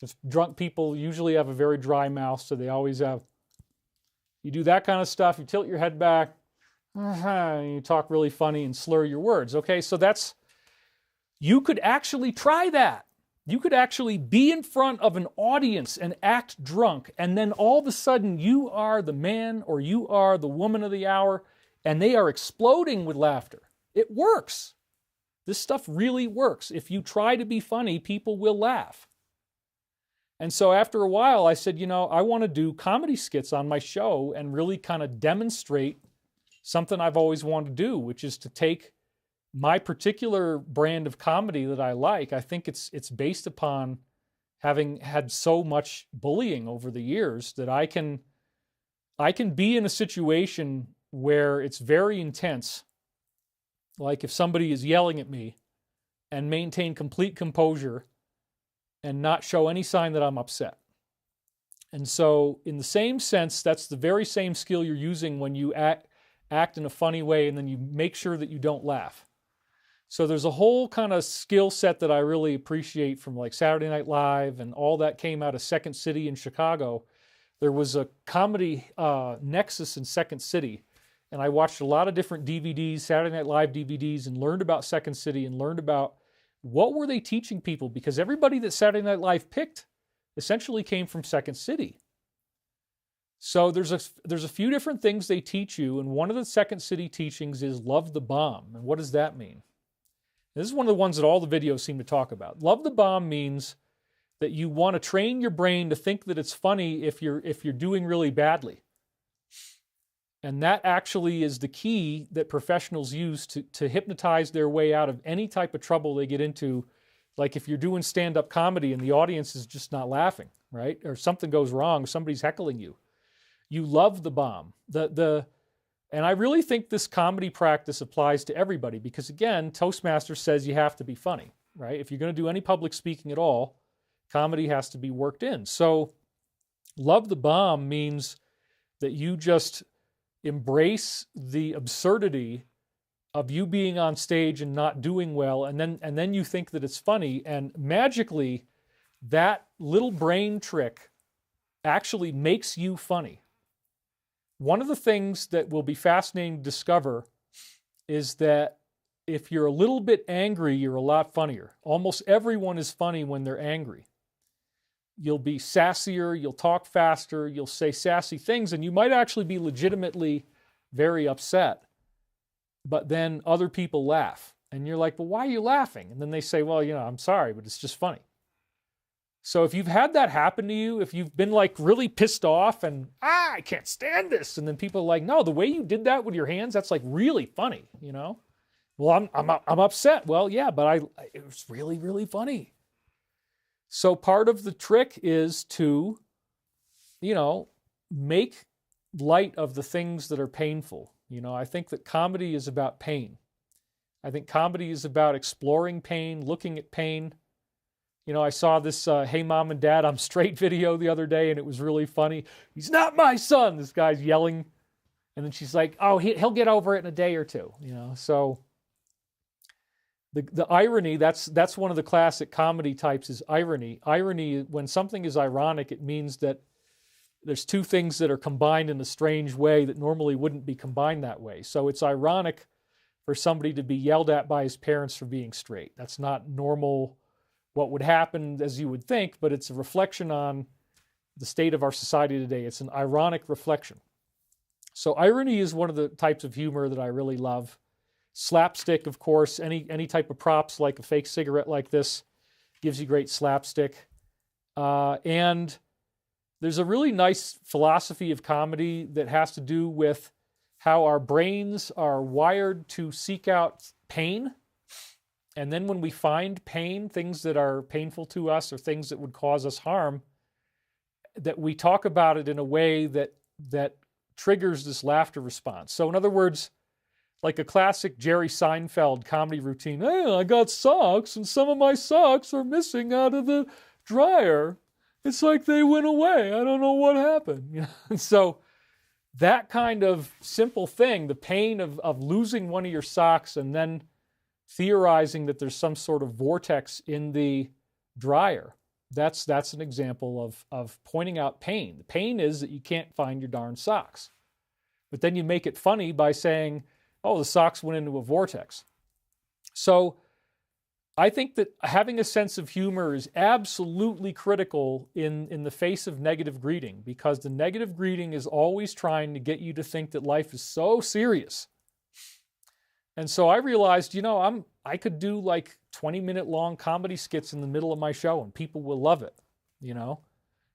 Just drunk people usually have a very dry mouth, so they always have. You do that kind of stuff, you tilt your head back, and you talk really funny and slur your words. Okay, so you could actually try that. You could actually be in front of an audience and act drunk, and then all of a sudden you are the man or you are the woman of the hour, and they are exploding with laughter. It works. This stuff really works. If you try to be funny, people will laugh. And so after a while, I said, you know, I want to do comedy skits on my show and really kind of demonstrate something I've always wanted to do, which is to take my particular brand of comedy that I like. I think it's based upon having had so much bullying over the years that I can be in a situation where it's very intense, like if somebody is yelling at me, and maintain complete composure and not show any sign that I'm upset. And so in the same sense, that's the very same skill you're using when you act in a funny way and then you make sure that you don't laugh. So there's a whole kind of skill set that I really appreciate from like Saturday Night Live, and all that came out of Second City in Chicago. There was a comedy nexus in Second City, and I watched a lot of different DVDs, Saturday Night Live DVDs, and learned about Second City and learned about what were they teaching people, because everybody that Saturday Night Live picked essentially came from Second City. So there's a few different things they teach you, and one of the Second City teachings is love the bomb. And what does that mean? This is one of the ones that all the videos seem to talk about. Love the bomb means that you want to train your brain to think that it's funny if you're doing really badly. And that actually is the key that professionals use to hypnotize their way out of any type of trouble they get into. Like if you're doing stand-up comedy and the audience is just not laughing, right? Or something goes wrong, somebody's heckling you. You love the bomb. And I really think this comedy practice applies to everybody because, again, Toastmasters says you have to be funny, right? If you're going to do any public speaking at all, comedy has to be worked in. So love the bomb means that you just embrace the absurdity of you being on stage and not doing well, and then you think that it's funny, and magically that little brain trick actually makes you funny. One of the things that will be fascinating to discover is that if you're a little bit angry, you're a lot funnier. Almost everyone is funny when they're angry. You'll be sassier, you'll talk faster, you'll say sassy things, and you might actually be legitimately very upset. But then other people laugh. And you're like, well, why are you laughing? And then they say, well, I'm sorry, but it's just funny. So if you've had that happen to you, if you've been like really pissed off and, I can't stand this. And then people are like, no, the way you did that with your hands, that's like really funny, Well, I'm upset. Well, yeah, but it was really, really funny. So part of the trick is to, make light of the things that are painful. I think that comedy is about pain. I think comedy is about exploring pain, looking at pain. I saw this Hey Mom and Dad, I'm Straight video the other day, and it was really funny. He's not my son, this guy's yelling. And then she's like, oh, he'll get over it in a day or two. So the irony, that's one of the classic comedy types is irony. Irony, when something is ironic, it means that there's two things that are combined in a strange way that normally wouldn't be combined that way. So it's ironic for somebody to be yelled at by his parents for being straight. That's not normal, what would happen as you would think, but it's a reflection on the state of our society today. It's an ironic reflection. So irony is one of the types of humor that I really love. Slapstick, of course, any type of props like a fake cigarette like this gives you great slapstick. And there's a really nice philosophy of comedy that has to do with how our brains are wired to seek out pain. And then when we find pain, things that are painful to us or things that would cause us harm, that we talk about it in a way that triggers this laughter response. So in other words, like a classic Jerry Seinfeld comedy routine, hey, I got socks and some of my socks are missing out of the dryer. It's like they went away. I don't know what happened. And so that kind of simple thing, the pain of losing one of your socks and then theorizing that there's some sort of vortex in the dryer, that's an example of pointing out pain. The pain is that you can't find your darn socks. But then you make it funny by saying, oh, the socks went into a vortex. So I think that having a sense of humor is absolutely critical in the face of negative greeting, because the negative greeting is always trying to get you to think that life is so serious. And so I realized, I could do like 20-minute long comedy skits in the middle of my show and people will love it,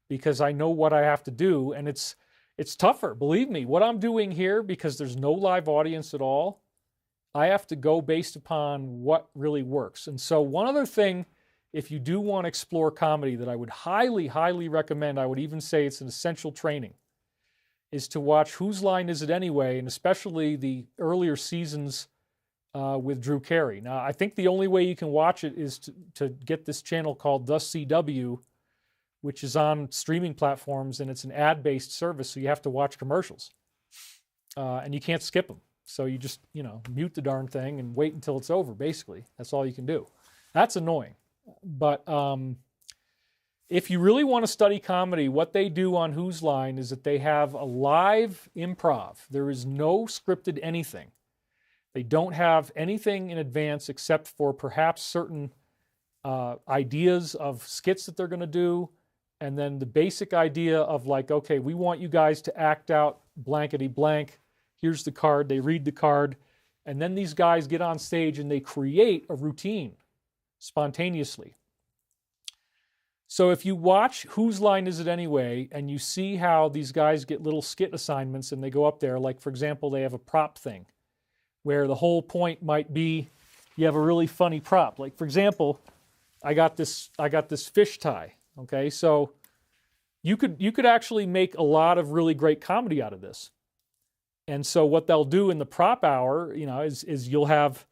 because I know what I have to do. And it's It's tougher, believe me. What I'm doing here, because there's no live audience at all, I have to go based upon what really works. And so one other thing, if you do want to explore comedy, that I would highly, highly recommend, I would even say it's an essential training, is to watch Whose Line Is It Anyway, and especially the earlier seasons with Drew Carey. Now, I think the only way you can watch it is to get this channel called The CW, which is on streaming platforms, and it's an ad-based service, so you have to watch commercials. And you can't skip them. So you just, mute the darn thing and wait until it's over, basically. That's all you can do. That's annoying. But if you really want to study comedy, what they do on Whose Line is that they have a live improv. There is no scripted anything. They don't have anything in advance except for perhaps certain ideas of skits that they're going to do, and then the basic idea of like, okay, we want you guys to act out blankety blank. Here's the card. They read the card, and then these guys get on stage and they create a routine spontaneously. So if you watch Whose Line Is It Anyway, and you see how these guys get little skit assignments and they go up there, like for example, they have a prop thing where the whole point might be you have a really funny prop. Like for example, I got this fish tie. Okay, so you could actually make a lot of really great comedy out of this. And so what they'll do in the prop hour, is you'll have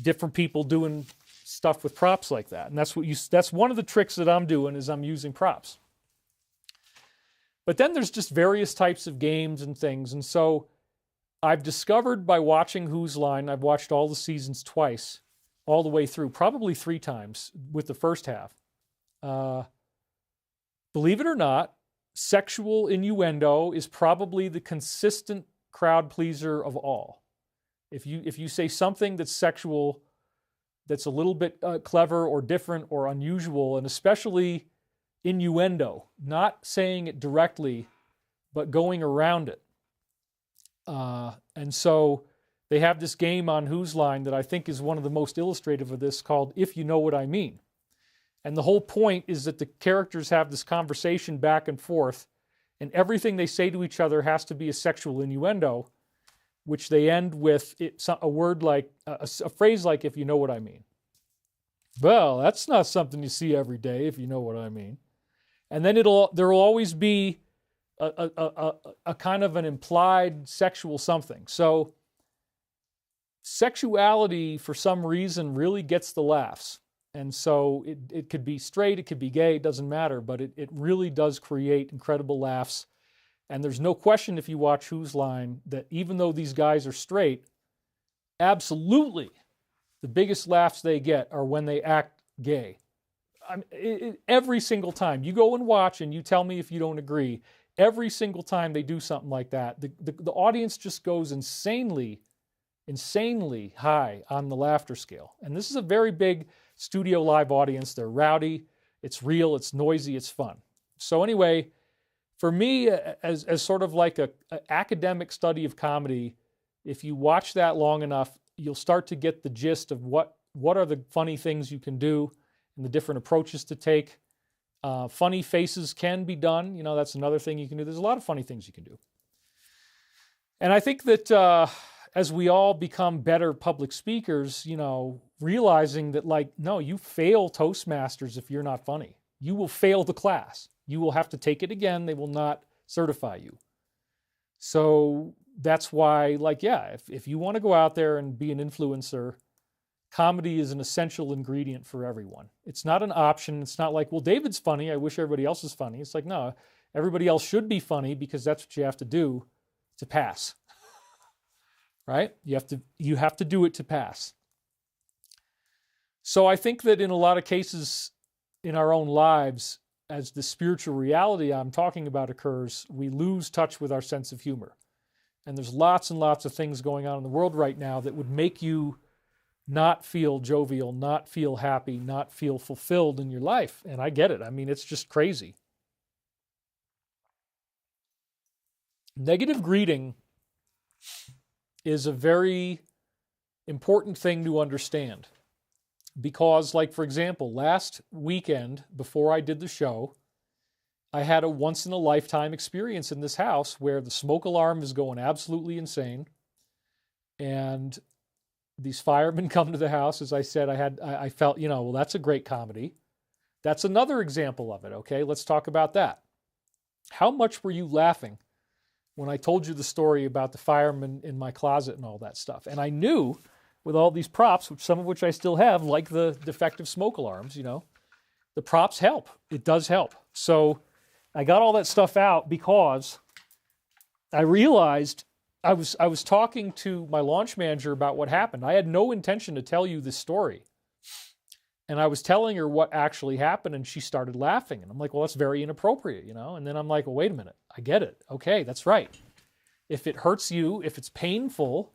different people doing stuff with props like that. And that's one of the tricks that I'm doing, is I'm using props. But then there's just various types of games and things. And so I've discovered by watching Whose Line, I've watched all the seasons twice, all the way through, probably 3 times with the first half. Believe it or not, sexual innuendo is probably the consistent crowd pleaser of all. If you say something that's sexual, that's a little bit clever or different or unusual, and especially innuendo, not saying it directly, but going around it. And so they have this game on Whose Line that I think is one of the most illustrative of this, called If You Know What I Mean. And the whole point is that the characters have this conversation back and forth, and everything they say to each other has to be a sexual innuendo, which they end with a word like, a phrase like, if you know what I mean. Well, that's not something you see every day, if you know what I mean. And then there will always be a kind of an implied sexual something. So sexuality, for some reason, really gets the laughs. And so it could be straight, it could be gay, it doesn't matter, but it really does create incredible laughs. And there's no question, if you watch Whose Line, that even though these guys are straight, absolutely the biggest laughs they get are when they act gay. Every single time. You go and watch and you tell me if you don't agree. Every single time they do something like that, the audience just goes insanely high on the laughter scale. And this is a very big studio live audience. They're rowdy, it's real, it's noisy, it's fun. So anyway, for me, as sort of like an academic study of comedy, if you watch that long enough, you'll start to get the gist of what are the funny things you can do and the different approaches to take. Funny faces can be done. That's another thing you can do. There's a lot of funny things you can do. And I think that as we all become better public speakers, realizing that, no, you fail Toastmasters if you're not funny. You will fail the class. You will have to take it again. They will not certify you. So that's why, if you want to go out there and be an influencer, comedy is an essential ingredient for everyone. It's not an option. It's not like, well, David's funny, I wish everybody else is funny. It's like, no, everybody else should be funny, because that's what you have to do to pass. Right? You have to do it to pass. So I think that in a lot of cases in our own lives, as the spiritual reality I'm talking about occurs, we lose touch with our sense of humor. And there's lots and lots of things going on in the world right now that would make you not feel jovial, not feel happy, not feel fulfilled in your life. And I get it. I mean, it's just crazy. Negative greeting is a very important thing to understand. Because, for example, last weekend, before I did the show, I had a once-in-a-lifetime experience in this house where the smoke alarm is going absolutely insane. And these firemen come to the house. As I said, I felt, well, that's a great comedy. That's another example of it, okay? Let's talk about that. How much were you laughing when I told you the story about the fireman in my closet and all that stuff? And I knew with all these props, some of which I still have, like the defective smoke alarms, the props help. It does help. So I got all that stuff out because I realized I was talking to my launch manager about what happened. I had no intention to tell you this story. And I was telling her what actually happened, and she started laughing. And I'm like, well, that's very inappropriate, And then I'm like, well, wait a minute. I get it. Okay, that's right. If it hurts you, if it's painful,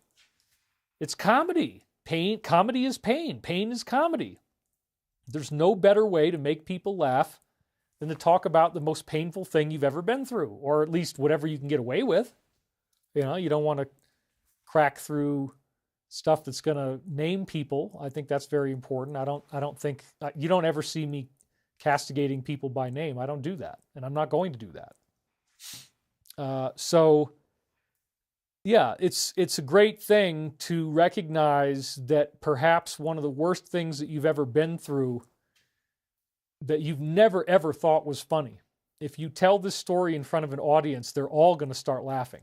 it's comedy. Comedy is pain. Pain is comedy. There's no better way to make people laugh than to talk about the most painful thing you've ever been through, or at least whatever you can get away with. You don't want to crack through stuff that's going to name people. I think that's very important. I don't think you don't ever see me castigating people by name. I don't do that, and I'm not going to do that. So yeah, it's a great thing to recognize that perhaps one of the worst things that you've ever been through that you've never ever thought was funny. If you tell this story in front of an audience, they're all going to start laughing.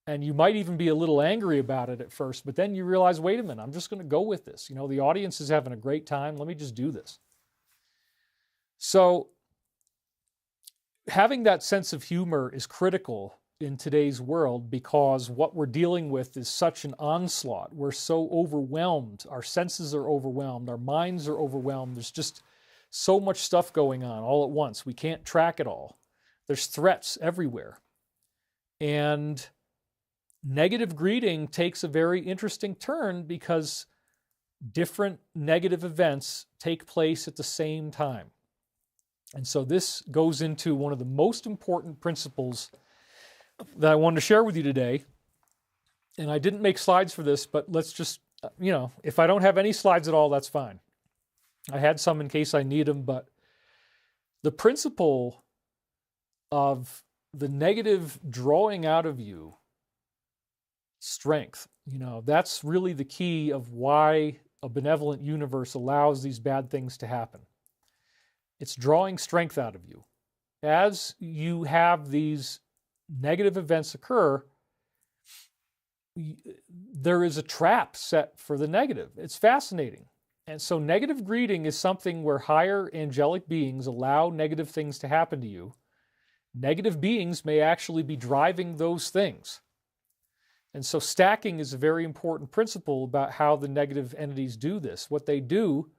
And you might even be a little angry about it at first, but then you realize, wait a minute, I'm just going to go with this. The audience is having a great time. Let me just do this. So having that sense of humor is critical in today's world because what we're dealing with is such an onslaught. We're so overwhelmed. Our senses are overwhelmed. Our minds are overwhelmed. There's just so much stuff going on all at once. We can't track it all. There's threats everywhere. And negative greeting takes a very interesting turn because different negative events take place at the same time. And so this goes into one of the most important principles that I wanted to share with you today. And I didn't make slides for this, but let's just, if I don't have any slides at all, that's fine. I had some in case I need them, but the principle of the negative drawing out of you strength, that's really the key of why a benevolent universe allows these bad things to happen. It's drawing strength out of you. As you have these negative events occur, there is a trap set for the negative. It's fascinating. And so negative greeting is something where higher angelic beings allow negative things to happen to you. Negative beings may actually be driving those things. And so stacking is a very important principle about how the negative entities do this. What they do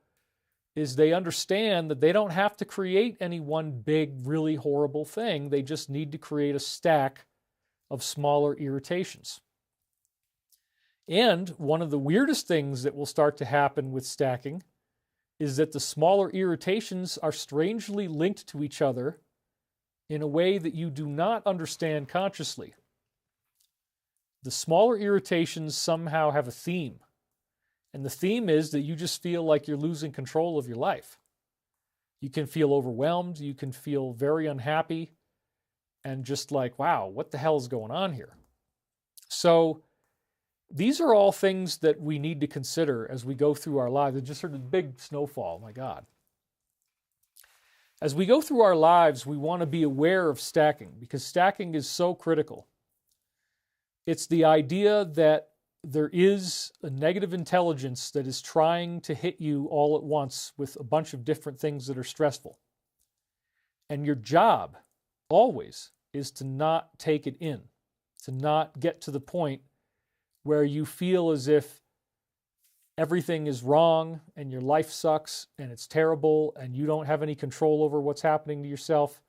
is they understand that they don't have to create any one big, really horrible thing. They just need to create a stack of smaller irritations. And one of the weirdest things that will start to happen with stacking is that the smaller irritations are strangely linked to each other in a way that you do not understand consciously. The smaller irritations somehow have a theme. And the theme is that you just feel like you're losing control of your life. You can feel overwhelmed. You can feel very unhappy and just like, wow, what the hell is going on here? So these are all things that we need to consider as we go through our lives. I just heard a big snowfall. My God. As we go through our lives, we want to be aware of stacking because stacking is so critical. It's the idea that there is a negative intelligence that is trying to hit you all at once with a bunch of different things that are stressful. And your job always is to not take it in, to not get to the point where you feel as if everything is wrong and your life sucks and it's terrible and you don't have any control over what's happening to yourself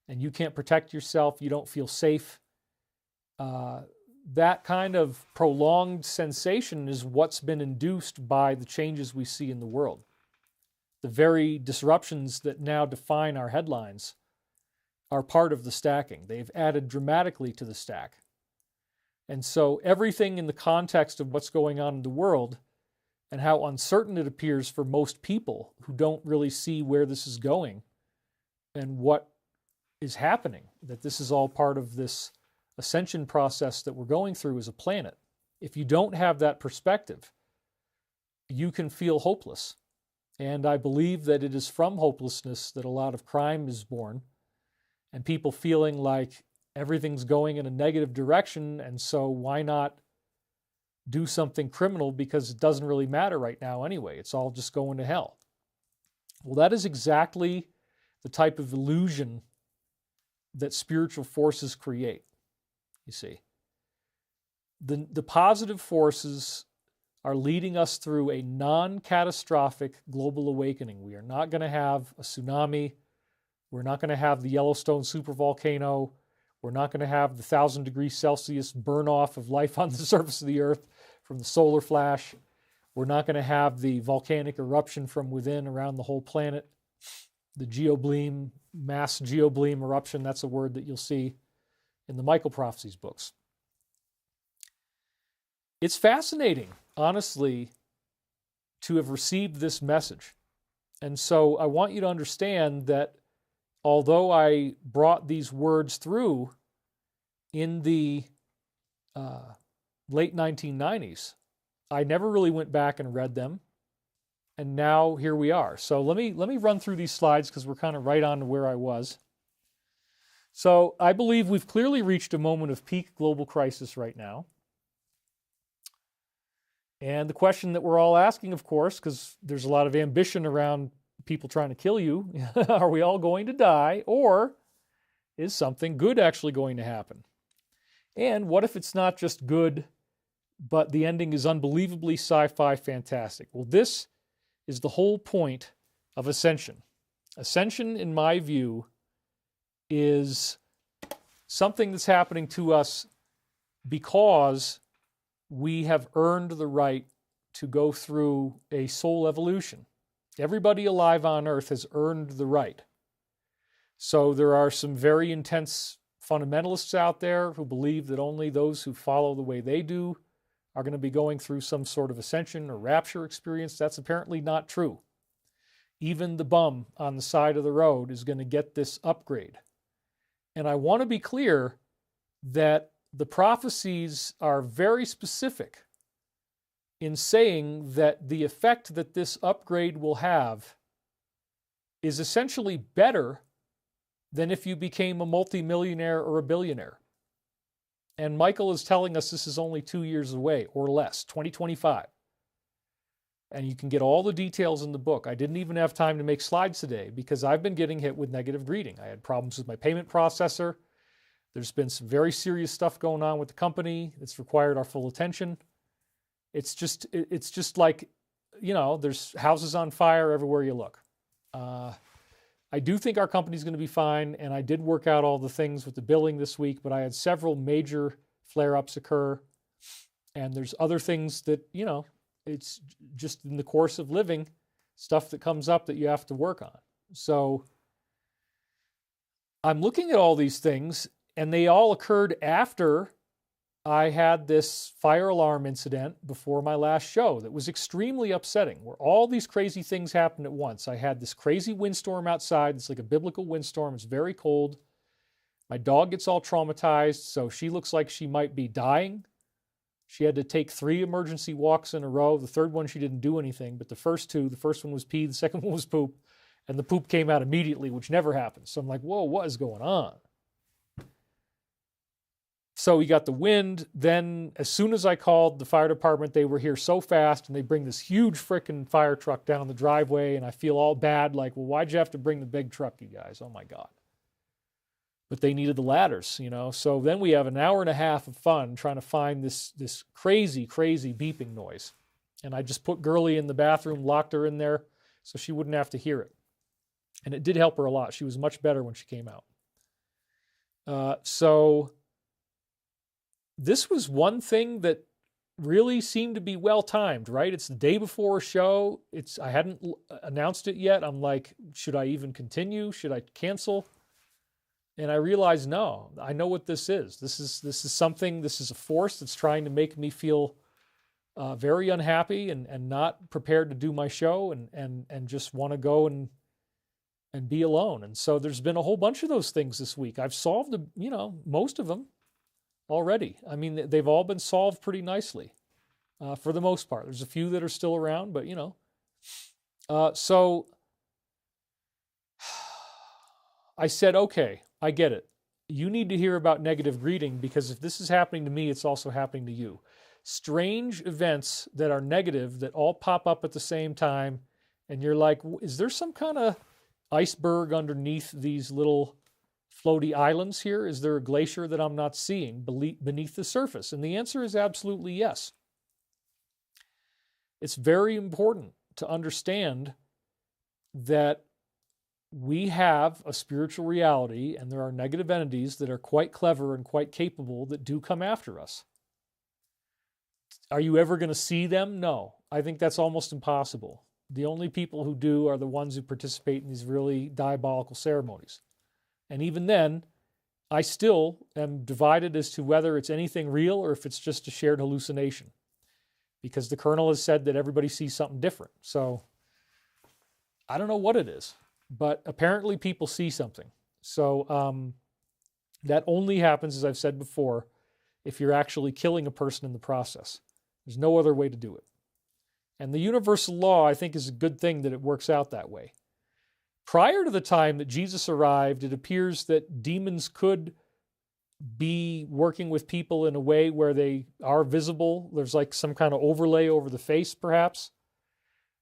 and you can't protect yourself, you don't feel safe. That kind of prolonged sensation is what's been induced by the changes we see in the world. The very disruptions that now define our headlines are part of the stacking. They've added dramatically to the stack. And so everything in the context of what's going on in the world and how uncertain it appears for most people who don't really see where this is going and what is happening, that this is all part of this ascension process that we're going through as a planet. If you don't have that perspective, you can feel hopeless. And I believe that it is from hopelessness that a lot of crime is born, and people feeling like everything's going in a negative direction, and so why not do something criminal because it doesn't really matter right now anyway. It's all just going to hell. Well, that is exactly the type of illusion that spiritual forces create, you see. The positive forces are leading us through a non-catastrophic global awakening. We are not going to have a tsunami. We're not going to have the Yellowstone supervolcano. We're not going to have the 1,000 degrees Celsius burn off of life on the surface of the earth from the solar flash. We're not going to have the volcanic eruption from within around the whole planet. The geobleam, mass geobleam eruption, that's a word that you'll see in the Michael Prophecies books. It's fascinating, honestly, to have received this message. And so I want you to understand that although I brought these words through in the late 1990s, I never really went back and read them. And now here we are. So let me run through these slides because we're kind of right on to where I was. So I believe we've clearly reached a moment of peak global crisis right now. And the question that we're all asking, of course, because there's a lot of ambition around people trying to kill you, are we all going to die, or is something good actually going to happen? And what if it's not just good, but the ending is unbelievably sci-fi fantastic? Well, this is the whole point of Ascension. Ascension, in my view, is something that's happening to us because we have earned the right to go through a soul evolution. Everybody alive on Earth has earned the right. So there are some very intense fundamentalists out there who believe that only those who follow the way they do are going to be going through some sort of ascension or rapture experience. That's apparently not true. Even the bum on the side of the road is going to get this upgrade. And I want to be clear that the prophecies are very specific in saying that the effect that this upgrade will have is essentially better than if you became a multimillionaire or a billionaire. And Michael is telling us this is only 2 years away or less, 2025. And you can get all the details in the book. I didn't even have time to make slides today because I've been getting hit with negative greeting. I had problems with my payment processor. There's been some very serious stuff going on with the company that's required our full attention. It's just like, you know, there's houses on fire everywhere you look. I do think our company's going to be fine, and I did work out all the things with the billing this week, but I had several major flare-ups occur, and there's other things that, you know, it's just in the course of living, stuff that comes up that you have to work on. So I'm looking at all these things, and they all occurred after I had this fire alarm incident before my last show that was extremely upsetting, where all these crazy things happened at once. I had this crazy windstorm outside. It's like a biblical windstorm. It's very cold. My dog gets all traumatized, so she looks like she might be dying. She had to take 3 emergency walks in a row. The third one, she didn't do anything, but the first 2, the first one was pee, the second one was poop, and the poop came out immediately, which never happens. So I'm like, whoa, what is going on? So we got the wind. Then as soon as I called the fire department, they were here so fast, and they bring this huge frickin' fire truck down the driveway, and I feel all bad, like, well, why'd you have to bring the big truck, you guys? Oh my God. But they needed the ladders, you know. So then we have an hour and a half of fun trying to find this crazy, crazy beeping noise. And I just put Girlie in the bathroom, locked her in there so she wouldn't have to hear it. And it did help her a lot. She was much better when she came out. So this was one thing that really seemed to be well timed, right? It's the day before a show. I hadn't announced it yet. I'm like, should I even continue? Should I cancel? And I realized, no, I know what this is. This is something, this is a force that's trying to make me feel very unhappy and not prepared to do my show and just want to go and and be alone. And so there's been a whole bunch of those things this week. I've solved, most of them already. I mean, they've all been solved pretty nicely for the most part. There's a few that are still around, but so I said, okay, I get it. You need to hear about negative greeting, because if this is happening to me, it's also happening to you. Strange events that are negative that all pop up at the same time, and you're like, is there some kind of iceberg underneath these little floaty islands here? Is there a glacier that I'm not seeing beneath the surface? And the answer is absolutely yes. It's very important to understand that we have a spiritual reality, and there are negative entities that are quite clever and quite capable that do come after us. Are you ever going to see them? No. I think that's almost impossible. The only people who do are the ones who participate in these really diabolical ceremonies. And even then, I still am divided as to whether it's anything real or if it's just a shared hallucination, because the colonel has said that everybody sees something different. So I don't know what it is, but apparently people see something. So that only happens, as I've said before, if you're actually killing a person in the process. There's no other way to do it. And the universal law, I think, is a good thing that it works out that way. Prior to the time that Jesus arrived, it appears that demons could be working with people in a way where they are visible. There's like some kind of overlay over the face, perhaps.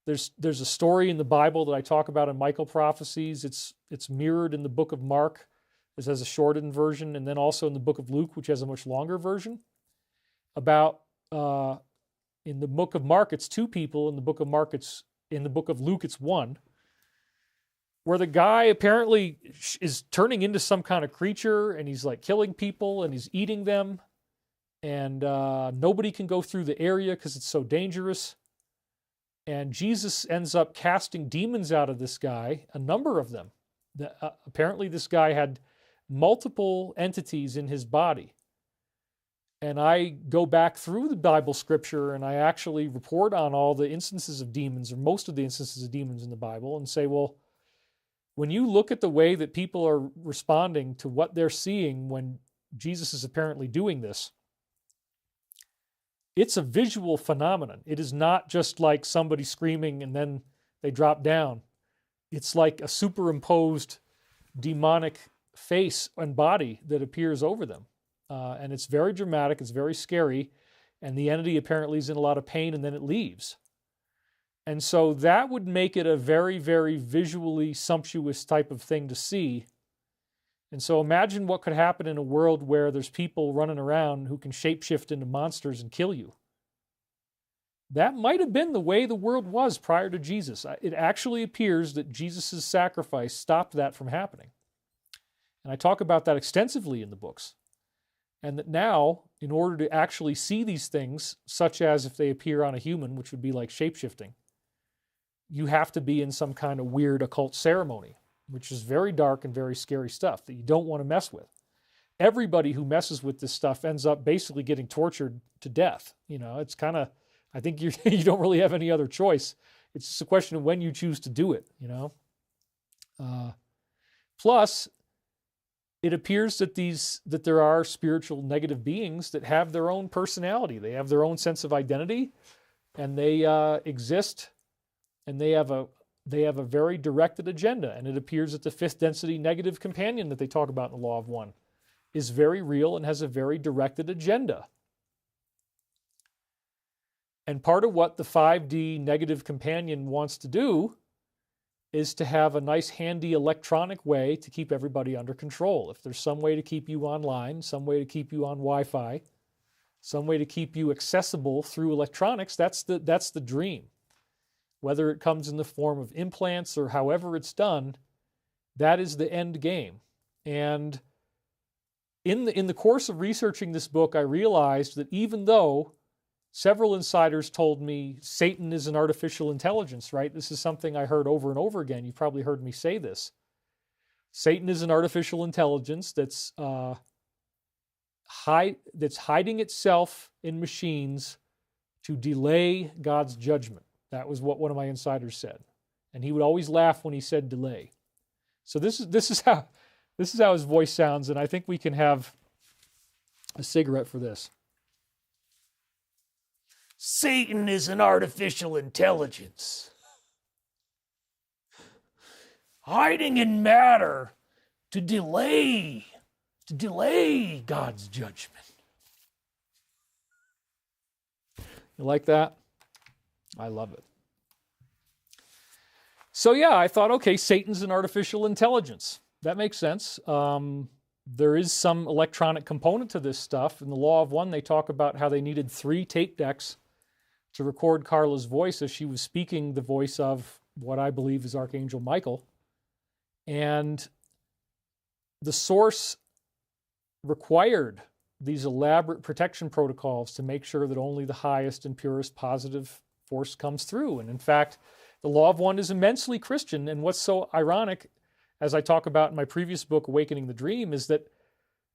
There's a story in the Bible that I talk about in Michael Prophecies. It's mirrored in the book of Mark. This has a shortened version, and then also in the book of Luke, which has a much longer version. About in the book of Mark, it's two people. In the book of Luke, it's one. Where the guy apparently is turning into some kind of creature, and he's like killing people, and he's eating them, and nobody can go through the area because it's so dangerous. And Jesus ends up casting demons out of this guy, a number of them. Apparently this guy had multiple entities in his body. And I go back through the Bible scripture, and I actually report on all the instances of demons, or most of the instances of demons in the Bible, and say, well, when you look at the way that people are responding to what they're seeing when Jesus is apparently doing this, it's a visual phenomenon. It is not just like somebody screaming and then they drop down. It's like a superimposed demonic face and body that appears over them. And it's very dramatic, it's very scary, and the entity apparently is in a lot of pain, and then it leaves. And so that would make it a very, very visually sumptuous type of thing to see. And so imagine what could happen in a world where there's people running around who can shapeshift into monsters and kill you. That might have been the way the world was prior to Jesus. It actually appears that Jesus' sacrifice stopped that from happening. And I talk about that extensively in the books. And that now, in order to actually see these things, such as if they appear on a human, which would be like shapeshifting, you have to be in some kind of weird occult ceremony, which is very dark and very scary stuff that you don't want to mess with. Everybody who messes with this stuff ends up basically getting tortured to death. It's kind of, I think you don't really have any other choice. It's just a question of when you choose to do it, Plus, it appears that there are spiritual negative beings that have their own personality. They have their own sense of identity, and they exist, and they have a very directed agenda. And it appears that the fifth density negative companion that they talk about in the Law of One is very real and has a very directed agenda. And part of what the 5D negative companion wants to do is to have a nice handy electronic way to keep everybody under control. If there's some way to keep you online, some way to keep you on Wi-Fi, some way to keep you accessible through electronics, that's the dream. Whether it comes in the form of implants or however it's done, that is the end game. And in the course of researching this book, I realized that even though several insiders told me Satan is an artificial intelligence, right? This is something I heard over and over again. You've probably heard me say this. Satan is an artificial intelligence that's hiding itself in machines to delay God's judgment. That was what one of my insiders said. And he would always laugh when he said delay. So this is how his voice sounds, and I think we can have a cigarette for this. Satan is an artificial intelligence, hiding in matter to delay God's judgment. You like that? I love it. So yeah, I thought, okay, Satan's an artificial intelligence. That makes sense. There is some electronic component to this stuff. In the Law of One, they talk about how they needed 3 tape decks to record Carla's voice as she was speaking the voice of what I believe is Archangel Michael. And the source required these elaborate protection protocols to make sure that only the highest and purest positive force comes through. And in fact, the Law of One is immensely Christian. And what's so ironic, as I talk about in my previous book, Awakening the Dream, is that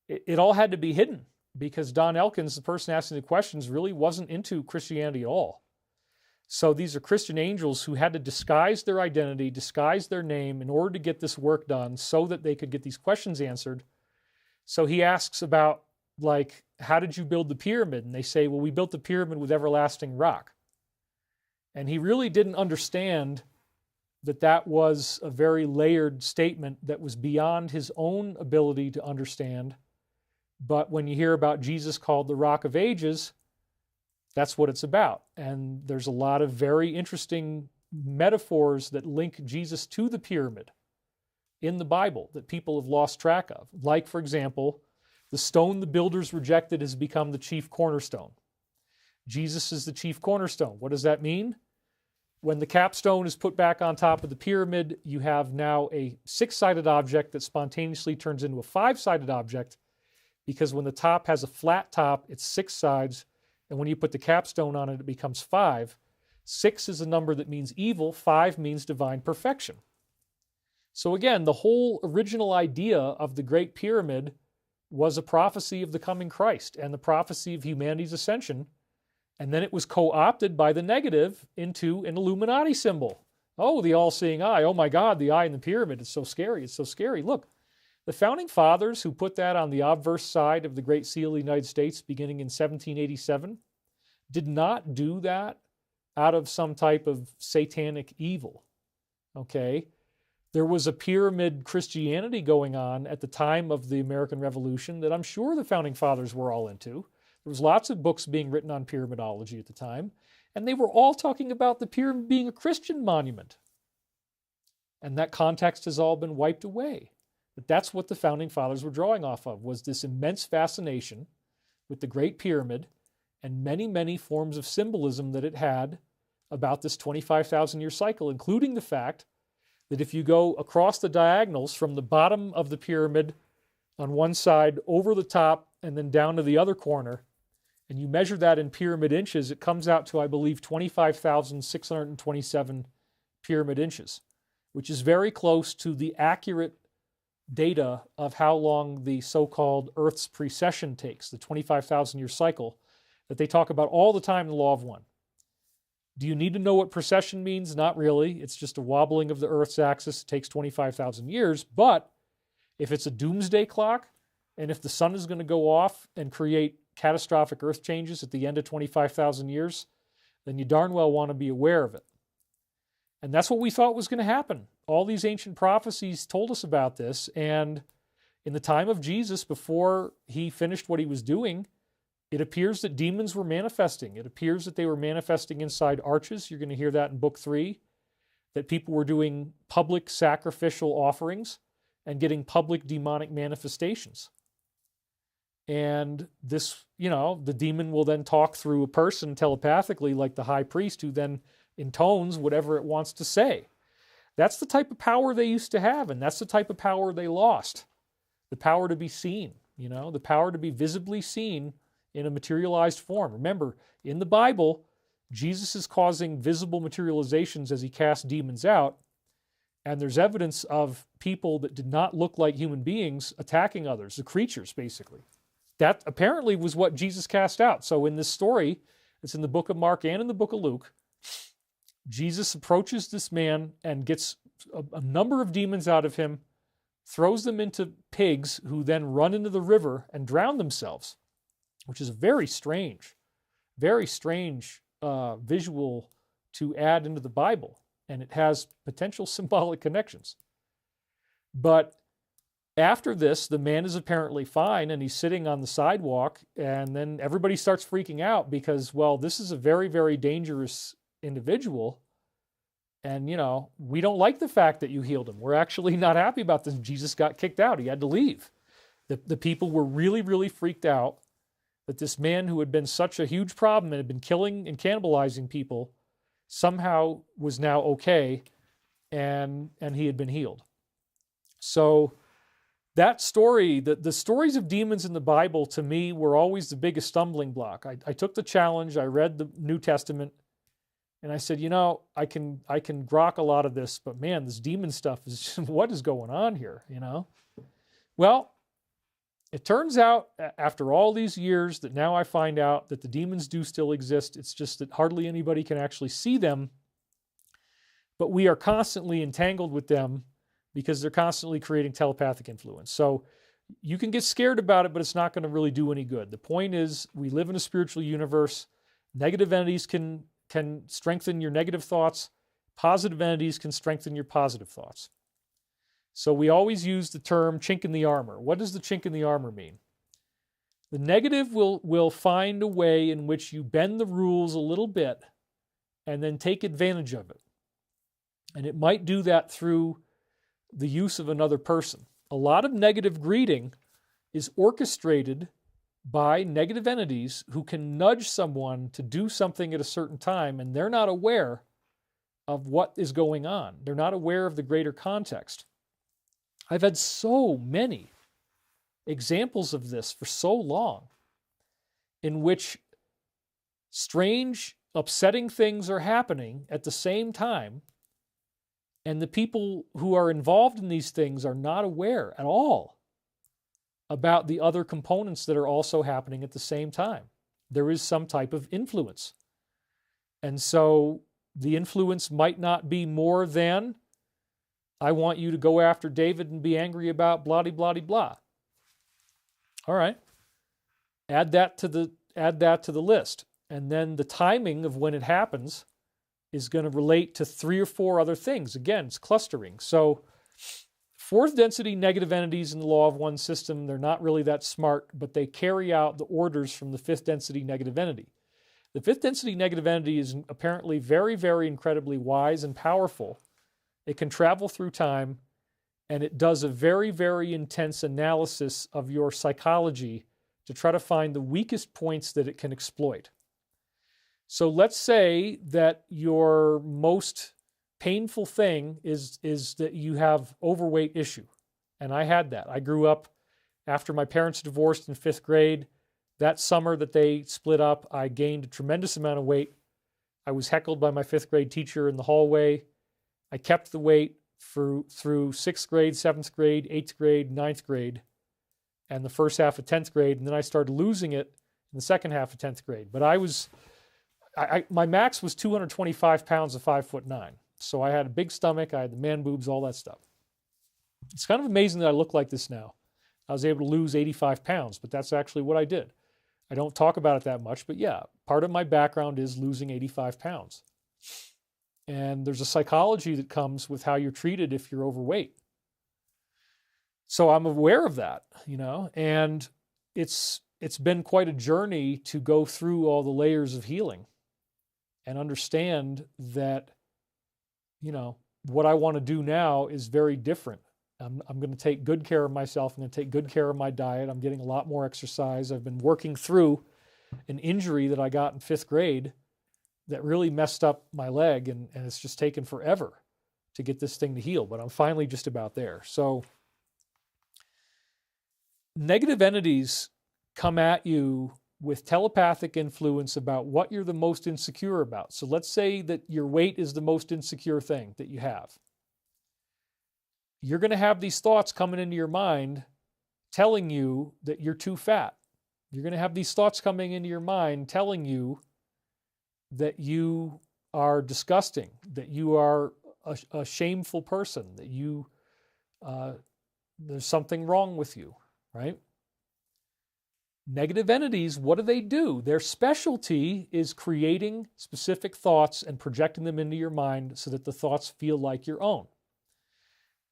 it all had to be hidden because Don Elkins, the person asking the questions, really wasn't into Christianity at all. So these are Christian angels who had to disguise their identity, disguise their name in order to get this work done so that they could get these questions answered. So he asks about, like, how did you build the pyramid? And they say, well, we built the pyramid with everlasting rock. And he really didn't understand that that was a very layered statement that was beyond his own ability to understand. But when you hear about Jesus called the Rock of Ages, that's what it's about. And there's a lot of very interesting metaphors that link Jesus to the pyramid in the Bible that people have lost track of. Like, for example, the stone the builders rejected has become the chief cornerstone. Jesus is the chief cornerstone. What does that mean? When the capstone is put back on top of the pyramid, you have now a 6-sided object that spontaneously turns into a 5-sided object, because when the top has a flat top, it's 6 sides, and when you put the capstone on it, it becomes 5. 6 is a number that means evil, 5 means divine perfection. So again, the whole original idea of the Great Pyramid was a prophecy of the coming Christ and the prophecy of humanity's ascension. And then it was co-opted by the negative into an Illuminati symbol. Oh, the all-seeing eye. Oh my God, the eye in the pyramid. It's so scary. It's so scary. Look, the founding fathers who put that on the obverse side of the Great Seal of the United States beginning in 1787 did not do that out of some type of satanic evil. Okay? There was a pyramid Christianity going on at the time of the American Revolution that I'm sure the founding fathers were all into. There was lots of books being written on pyramidology at the time, and they were all talking about the pyramid being a Christian monument. And that context has all been wiped away. But that's what the founding fathers were drawing off of, was this immense fascination with the Great Pyramid and many, many forms of symbolism that it had about this 25,000-year cycle, including the fact that if you go across the diagonals from the bottom of the pyramid on one side over the top and then down to the other corner, and you measure that in pyramid inches, it comes out to, I believe, 25,627 pyramid inches, which is very close to the accurate data of how long the so-called Earth's precession takes, the 25,000-year cycle that they talk about all the time in the Law of One. Do you need to know what precession means? Not really. It's just a wobbling of the Earth's axis. It takes 25,000 years. But if it's a doomsday clock, and if the sun is going to go off and create catastrophic Earth changes at the end of 25,000 years, then you darn well want to be aware of it. And that's what we thought was going to happen. All these ancient prophecies told us about this. And in the time of Jesus, before he finished what he was doing, it appears that demons were manifesting. It appears that they were manifesting inside arches. You're going to hear that in Book 3, that people were doing public sacrificial offerings and getting public demonic manifestations. And this, the demon will then talk through a person telepathically, like the high priest, who then intones whatever it wants to say. That's the type of power they used to have, and that's the type of power they lost. The power to be seen, the power to be visibly seen in a materialized form. Remember, in the Bible, Jesus is causing visible materializations as he casts demons out, and there's evidence of people that did not look like human beings attacking others, the creatures, basically. That apparently was what Jesus cast out. So in this story, it's in the book of Mark and in the book of Luke, Jesus approaches this man and gets a number of demons out of him throws them into pigs who then run into the river and drown themselves, which is a very strange visual to add into the Bible, and it has potential symbolic connections. But after this, the man is apparently fine, and he's sitting on the sidewalk, and then everybody starts freaking out because, well, this is a very, very dangerous individual, and, we don't like the fact that you healed him. We're actually not happy about this. Jesus got kicked out. He had to leave. The people were really, really freaked out that this man who had been such a huge problem and had been killing and cannibalizing people somehow was now okay, and he had been healed. So that story, the stories of demons in the Bible, to me, were always the biggest stumbling block. I took the challenge, I read the New Testament, and I said, I can grok a lot of this, but man, this demon stuff is just, what is going on here, Well, it turns out, after all these years, that now I find out that the demons do still exist. It's just that hardly anybody can actually see them, but we are constantly entangled with them because they're constantly creating telepathic influence. So you can get scared about it, but it's not going to really do any good. The point is, we live in a spiritual universe. Negative entities can strengthen your negative thoughts. Positive entities can strengthen your positive thoughts. So we always use the term chink in the armor. What does the chink in the armor mean? The negative will find a way in which you bend the rules a little bit and then take advantage of it. And it might do that through the use of another person. A lot of negative greeting is orchestrated by negative entities who can nudge someone to do something at a certain time, and they're not aware of what is going on. They're not aware of the greater context. I've had so many examples of this for so long, in which strange, upsetting things are happening at the same time, and the people who are involved in these things are not aware at all about the other components that are also happening at the same time. There is some type of influence. And so the influence might not be more than, I want you to go after David and be angry about blah, blah, blah. All right. Add that to the list. And then the timing of when it happens is going to relate to 3 or 4 other things. Again, it's clustering. So 4th density negative entities in the law of one system, they're not really that smart, but they carry out the orders from the 5th density negative entity. The 5th density negative entity is apparently very, very incredibly wise and powerful. It can travel through time, and it does a very, very intense analysis of your psychology to try to find the weakest points that it can exploit. So let's say that your most painful thing is that you have overweight issue. And I had that. I grew up after my parents divorced in 5th grade. That summer that they split up, I gained a tremendous amount of weight. I was heckled by my 5th grade teacher in the hallway. I kept the weight through 6th grade, 7th grade, 8th grade, 9th grade, and the first half of 10th grade. And then I started losing it in the second half of 10th grade. But my max was 225 pounds of 5'9". So I had a big stomach, I had the man boobs, all that stuff. It's kind of amazing that I look like this now. I was able to lose 85 pounds, but that's actually what I did. I don't talk about it that much, but yeah, part of my background is losing 85 pounds. And there's a psychology that comes with how you're treated if you're overweight. So I'm aware of that, and it's been quite a journey to go through all the layers of healing and understand that, what I want to do now is very different. I'm going to take good care of myself. I'm going to take good care of my diet. I'm getting a lot more exercise. I've been working through an injury that I got in 5th grade that really messed up my leg, and it's just taken forever to get this thing to heal, but I'm finally just about there. So negative entities come at you with telepathic influence about what you're the most insecure about. So let's say that your weight is the most insecure thing that you have. You're going to have these thoughts coming into your mind telling you that you're too fat. You're going to have these thoughts coming into your mind telling you that you are disgusting, that you are a shameful person, that you there's something wrong with you, right? Negative entities, what do? Their specialty is creating specific thoughts and projecting them into your mind so that the thoughts feel like your own.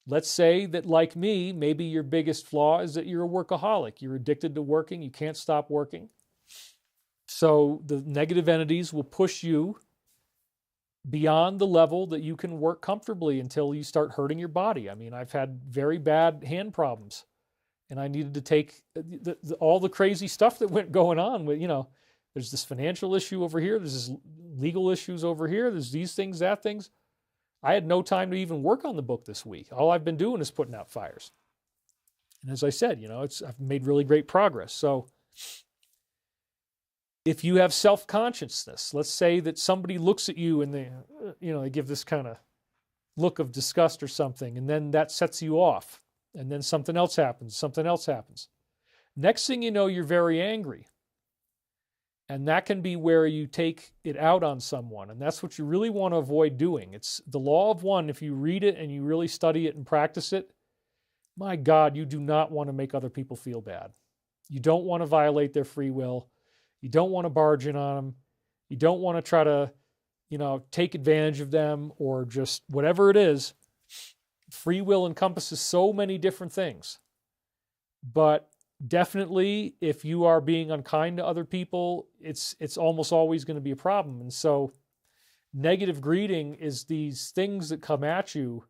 Let's say that, like me, maybe your biggest flaw is that you're a workaholic. You're addicted to working. You can't stop working. So the negative entities will push you beyond the level that you can work comfortably until you start hurting your body. I mean, I've had very bad hand problems, and I needed to take all the crazy stuff that went going on with, there's this financial issue over here. There's this legal issues over here. There's these things, that things. I had no time to even work on the book this week. All I've been doing is putting out fires. And as I said, I've made really great progress. So if you have self-consciousness, let's say that somebody looks at you and they give this kind of look of disgust or something, and then that sets you off. And then something else happens. Next thing you know, you're very angry. And that can be where you take it out on someone. And that's what you really want to avoid doing. It's the law of one. If you read it and you really study it and practice it, my God, you do not want to make other people feel bad. You don't want to violate their free will. You don't want to barge in on them. You don't want to try to, take advantage of them or just whatever it is. Free will encompasses so many different things. But definitely, if you are being unkind to other people, it's almost always going to be a problem. And so negative greeting is these things that come at you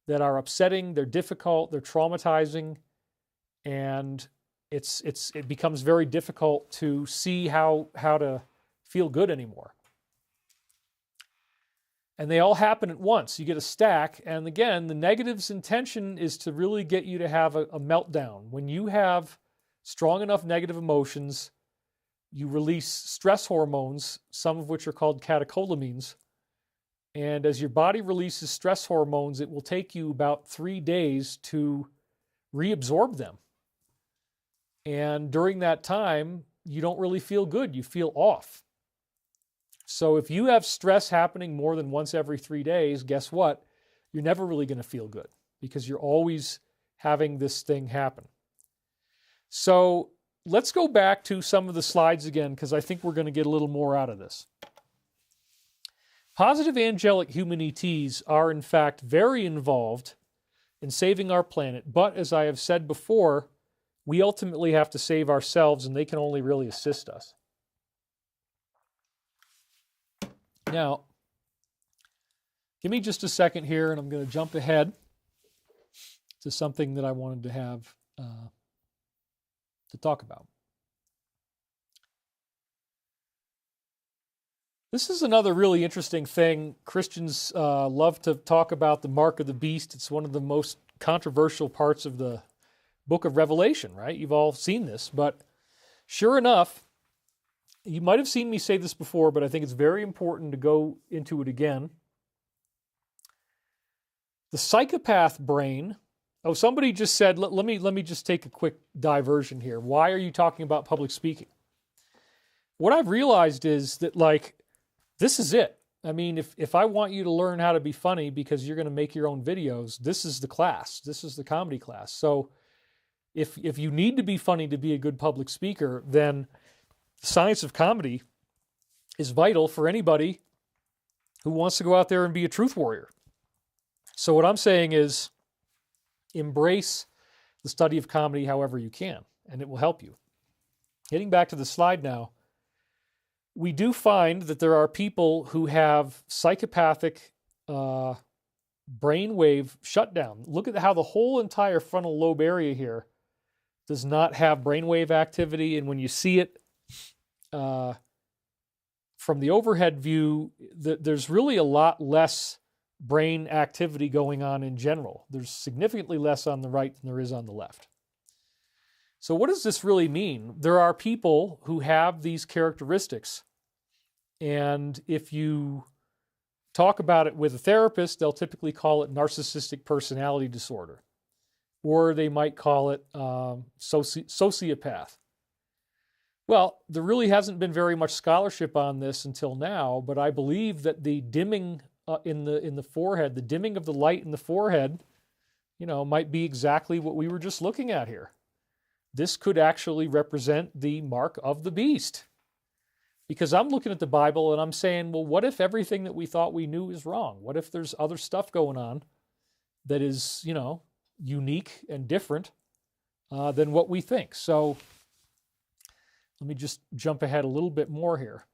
that are upsetting, they're difficult, they're traumatizing, and it becomes very difficult to see how to feel good anymore. And they all happen at once. You get a stack, and again, the negative's intention is to really get you to have a meltdown. When you have strong enough negative emotions, you release stress hormones, some of which are called catecholamines. And as your body releases stress hormones, it will take you about 3 days to reabsorb them. And during that time, you don't really feel good. You feel off. So if you have stress happening more than once every 3 days, guess what? You're never really going to feel good because you're always having this thing happen. So let's go back to some of the slides again, because I think we're going to get a little more out of this. Positive angelic human ETs are, in fact, very involved in saving our planet. But as I have said before, we ultimately have to save ourselves, and they can only really assist us. Now, give me just a second here, and I'm going to jump ahead to something that I wanted to have to talk about. This is another really interesting thing. Christians love to talk about the mark of the beast. It's one of the most controversial parts of the book of Revelation, right? You've all seen this, but sure enough, you might have seen me say this before, but I think it's very important to go into it again. The psychopath brain. Oh, somebody just said, let me just take a quick diversion here. Why are you talking about public speaking? What I've realized is that, this is it. I mean, if I want you to learn how to be funny because you're going to make your own videos, this is the class. This is the comedy class. So if you need to be funny to be a good public speaker, then the science of comedy is vital for anybody who wants to go out there and be a truth warrior. So what I'm saying is embrace the study of comedy however you can, and it will help you. Getting back to the slide now, we do find that there are people who have psychopathic brainwave shutdown. Look at how the whole entire frontal lobe area here does not have brainwave activity, and when you see it from the overhead view, there's really a lot less brain activity going on in general. There's significantly less on the right than there is on the left. So what does this really mean? There are people who have these characteristics, and if you talk about it with a therapist, they'll typically call it narcissistic personality disorder, or they might call it sociopath. Well, there really hasn't been very much scholarship on this until now, but I believe that the dimming in the forehead, the dimming of the light in the forehead, might be exactly what we were just looking at here. This could actually represent the mark of the beast. Because I'm looking at the Bible and I'm saying, well, what if everything that we thought we knew is wrong? What if there's other stuff going on that is, unique and different than what we think? So let me just jump ahead a little bit more here.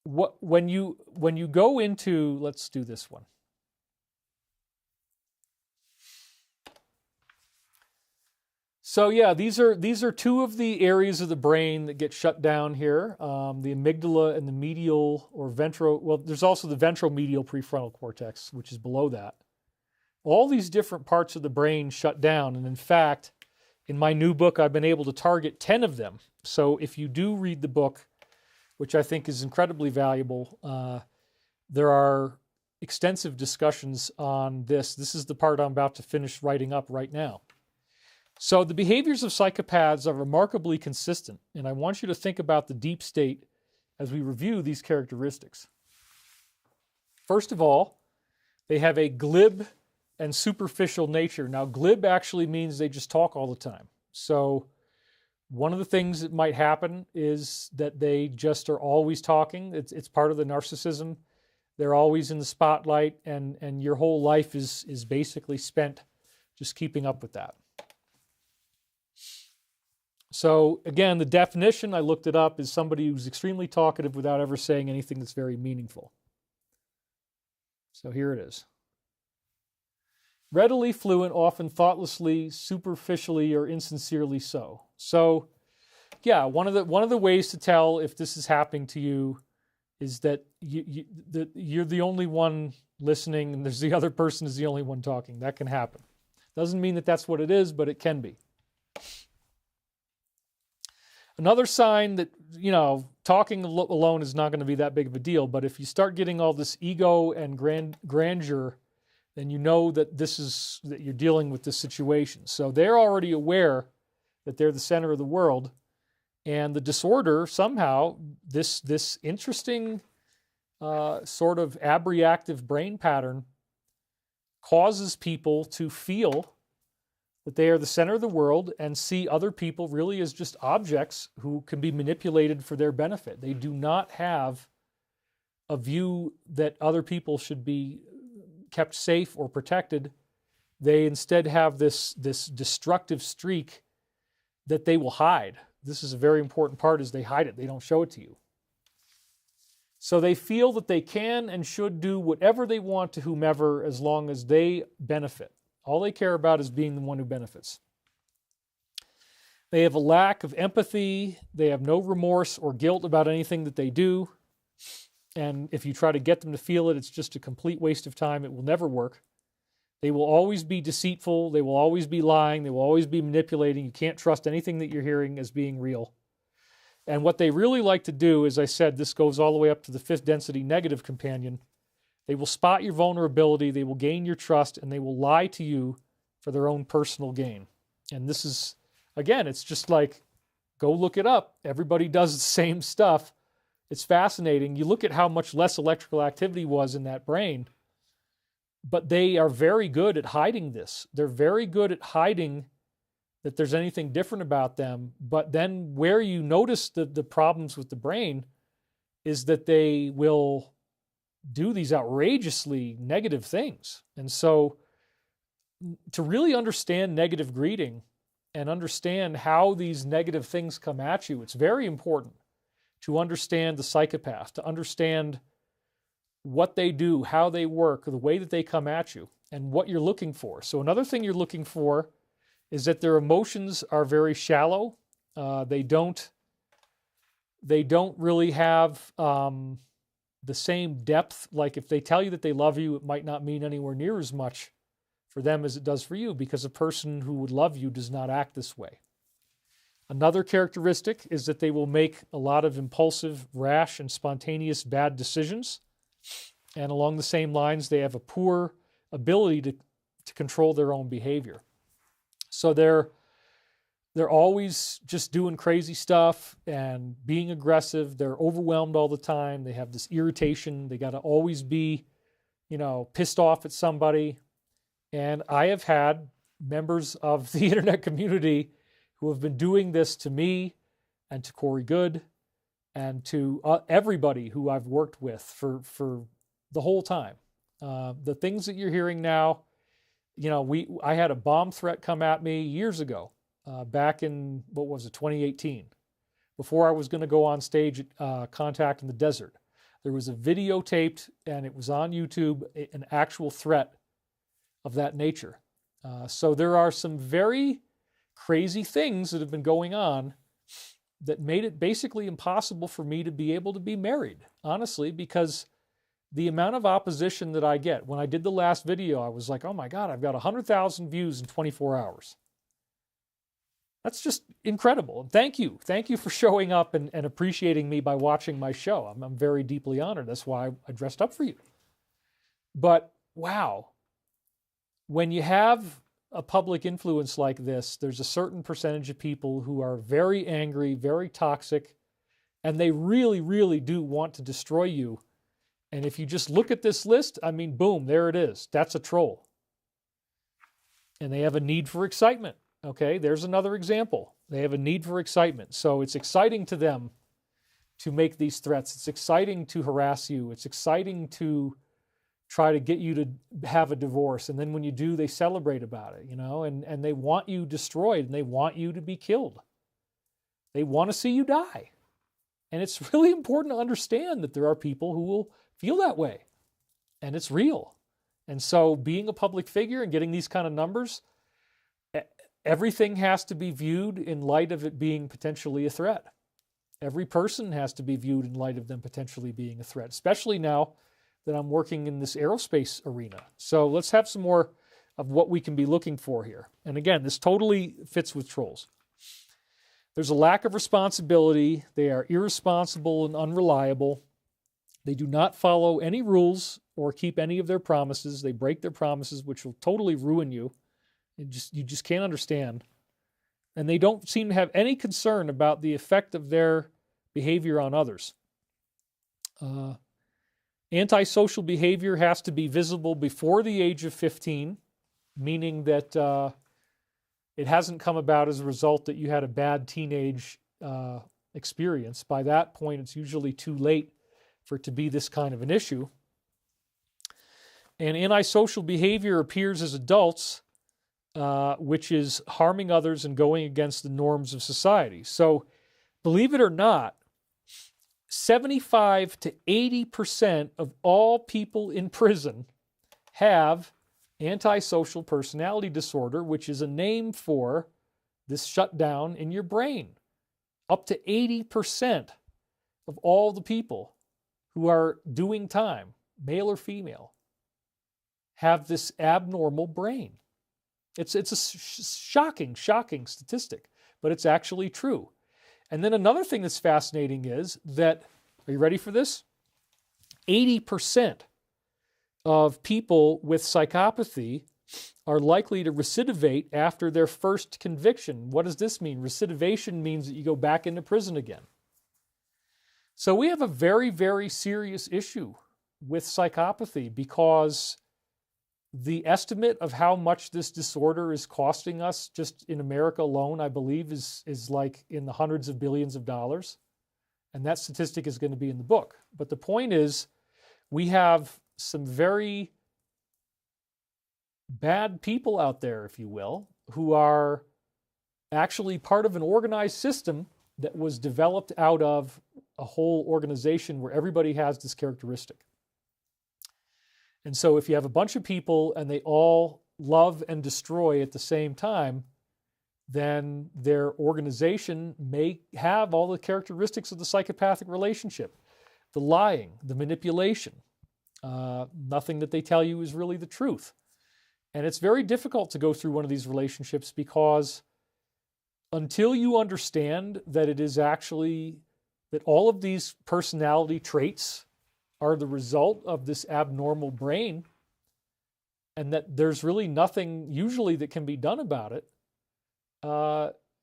When you go into, let's do this one. So yeah, these are two of the areas of the brain that get shut down here, the amygdala and the medial or ventral. Well, there's also the ventral medial prefrontal cortex, which is below that. All these different parts of the brain shut down, and in fact, in my new book, I've been able to target 10 of them. So if you do read the book, which I think is incredibly valuable, there are extensive discussions on this. This is the part I'm about to finish writing up right now. So the behaviors of psychopaths are remarkably consistent, and I want you to think about the deep state as we review these characteristics. First of all, they have a glib and superficial nature. Now, glib actually means they just talk all the time. So one of the things that might happen is that they just are always talking. It's part of the narcissism. They're always in the spotlight, and your whole life is basically spent just keeping up with that. So again, the definition, I looked it up, is somebody who's extremely talkative without ever saying anything that's very meaningful. So here it is. Readily fluent, often thoughtlessly, superficially, or insincerely so. So yeah, one of the ways to tell if this is happening to you is that you're the only one listening and there's the other person is the only one talking. That can happen. Doesn't mean that that's what it is, but it can be. Another sign that, talking alone is not going to be that big of a deal, but if you start getting all this ego and grandeur, then you know that that you're dealing with this situation. So they're already aware that they're the center of the world, and the disorder, somehow, this interesting sort of abreactive brain pattern causes people to feel that they are the center of the world and see other people really as just objects who can be manipulated for their benefit. They do not have a view that other people should be kept safe or protected. They instead have this destructive streak that they will hide. This is a very important part, is they hide it. They don't show it to you. So they feel that they can and should do whatever they want to whomever as long as they benefit. All they care about is being the one who benefits. They have a lack of empathy. They have no remorse or guilt about anything that they do. And if you try to get them to feel it, it's just a complete waste of time. It will never work. They will always be deceitful. They will always be lying. They will always be manipulating. You can't trust anything that you're hearing as being real. And what they really like to do, as I said, this goes all the way up to the fifth density negative companion. They will spot your vulnerability, they will gain your trust, and they will lie to you for their own personal gain. And this is, again, it's just like, go look it up. Everybody does the same stuff. It's fascinating. You look at how much less electrical activity was in that brain, but they are very good at hiding this. They're very good at hiding that there's anything different about them. But then where you notice the problems with the brain is that they will do these outrageously negative things. And so to really understand negative greeting and understand how these negative things come at you, it's very important to understand the psychopath, to understand what they do, how they work, the way that they come at you, and what you're looking for. So another thing you're looking for is that their emotions are very shallow. They don't really have the same depth. Like if they tell you that they love you, it might not mean anywhere near as much for them as it does for you, because a person who would love you does not act this way. Another characteristic is that they will make a lot of impulsive, rash, and spontaneous bad decisions. And along the same lines, they have a poor ability to control their own behavior. So they're always just doing crazy stuff and being aggressive. They're overwhelmed all the time. They have this irritation. They got to always be, pissed off at somebody. And I have had members of the internet community who have been doing this to me and to Corey Good and to everybody who I've worked with for the whole time. The things that you're hearing now, I had a bomb threat come at me years ago, back in, 2018, before I was going to go on stage at Contact in the Desert. There was a videotaped, and it was on YouTube, an actual threat of that nature. So there are some very crazy things that have been going on that made it basically impossible for me to be able to be married, honestly, because the amount of opposition that I get. When I did the last video, I was like, oh my God, I've got 100,000 views in 24 hours. That's just incredible. And thank you. Thank you for showing up and appreciating me by watching my show. I'm very deeply honored. That's why I dressed up for you. But wow, when you have a public influence like this, there's a certain percentage of people who are very angry, very toxic, and they really, really do want to destroy you. And if you just look at this list, I mean, boom, there it is. That's a troll. And they have a need for excitement. Okay, there's another example. They have a need for excitement. So it's exciting to them to make these threats. It's exciting to harass you. It's exciting to try to get you to have a divorce. And then when you do, they celebrate about it, and they want you destroyed, and they want you to be killed. They want to see you die. And it's really important to understand that there are people who will feel that way. And it's real. And so being a public figure and getting these kind of numbers, everything has to be viewed in light of it being potentially a threat. Every person has to be viewed in light of them potentially being a threat, especially now that I'm working in this aerospace arena. So let's have some more of what we can be looking for here. And again, this totally fits with trolls. There's a lack of responsibility. They are irresponsible and unreliable. They do not follow any rules or keep any of their promises. They break their promises, which will totally ruin you. You just can't understand. And they don't seem to have any concern about the effect of their behavior on others. Antisocial behavior has to be visible before the age of 15, meaning that it hasn't come about as a result that you had a bad teenage experience. By that point, it's usually too late for it to be this kind of an issue. And antisocial behavior appears as adults, which is harming others and going against the norms of society. So, believe it or not, 75 to 80% of all people in prison have antisocial personality disorder, which is a name for this shutdown in your brain. Up to 80% of all the people who are doing time, male or female, have this abnormal brain. It's a shocking statistic, but it's actually true. And then another thing that's fascinating is that, are you ready for this? 80% of people with psychopathy are likely to recidivate after their first conviction. What does this mean? Recidivation means that you go back into prison again. So we have a very, very serious issue with psychopathy, because the estimate of how much this disorder is costing us just in America alone, I believe, is like in the hundreds of billions of dollars. And that statistic is going to be in the book. But the point is, we have some very bad people out there, if you will, who are actually part of an organized system that was developed out of a whole organization where everybody has this characteristic. And so if you have a bunch of people and they all love and destroy at the same time, then their organization may have all the characteristics of the psychopathic relationship. The lying, the manipulation. Nothing that they tell you is really the truth. And it's very difficult to go through one of these relationships, because until you understand that it is actually, that all of these personality traits are the result of this abnormal brain, and that there's really nothing usually that can be done about it,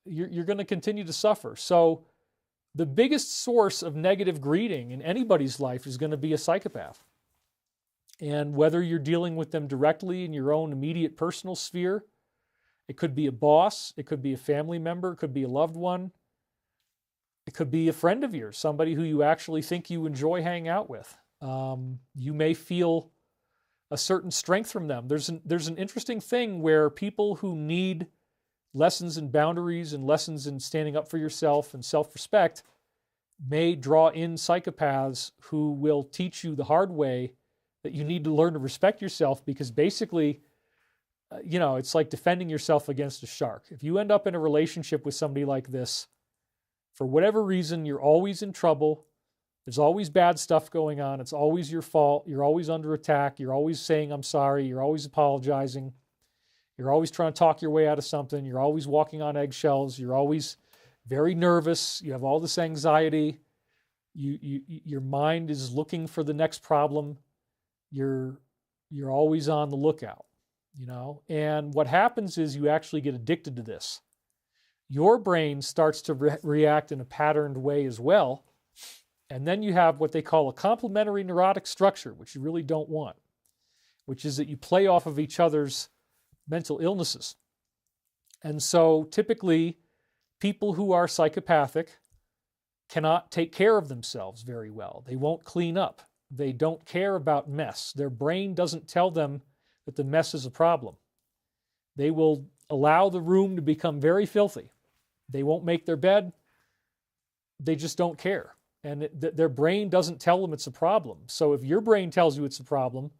you're going to continue to suffer. So the biggest source of negative greeting in anybody's life is going to be a psychopath. And whether you're dealing with them directly in your own immediate personal sphere, it could be a boss, it could be a family member, it could be a loved one, it could be a friend of yours, somebody who you actually think you enjoy hanging out with. You may feel a certain strength from them. There's an interesting thing where people who need lessons in boundaries and lessons in standing up for yourself and self-respect may draw in psychopaths who will teach you the hard way that you need to learn to respect yourself, because basically, it's like defending yourself against a shark. If you end up in a relationship with somebody like this, for whatever reason, you're always in trouble. There's always bad stuff going on. It's always your fault. You're always under attack. You're always saying, I'm sorry. You're always apologizing. You're always trying to talk your way out of something. You're always walking on eggshells. You're always very nervous. You have all this anxiety. Your mind is looking for the next problem. You're always on the lookout, And what happens is you actually get addicted to this. Your brain starts to react in a patterned way as well. And then you have what they call a complementary neurotic structure, which you really don't want, which is that you play off of each other's mental illnesses. And so typically, people who are psychopathic cannot take care of themselves very well. They won't clean up. They don't care about mess. Their brain doesn't tell them that the mess is a problem. They will allow the room to become very filthy. They won't make their bed. They just don't care. And their brain doesn't tell them it's a problem. So if your brain tells you it's a problem,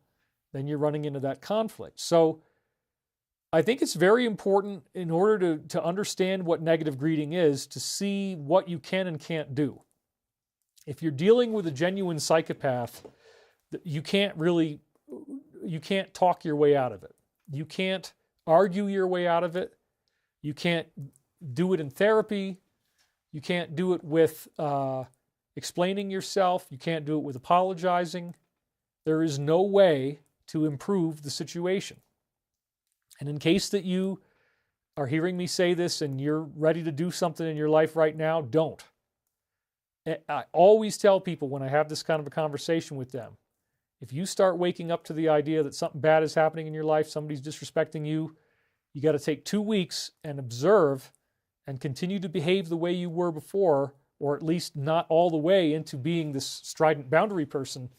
then you're running into that conflict. So I think it's very important, in order to understand what negative greeting is, to see what you can and can't do. If you're dealing with a genuine psychopath, you can't talk your way out of it. You can't argue your way out of it. You can't do it in therapy. You can't do it with explaining yourself. You can't do it with apologizing. There is no way to improve the situation. And in case that you are hearing me say this and you're ready to do something in your life right now, don't. I always tell people when I have this kind of a conversation with them, if you start waking up to the idea that something bad is happening in your life, somebody's disrespecting you, you got to take 2 weeks and observe and continue to behave the way you were before, or at least not all the way into being this strident boundary person.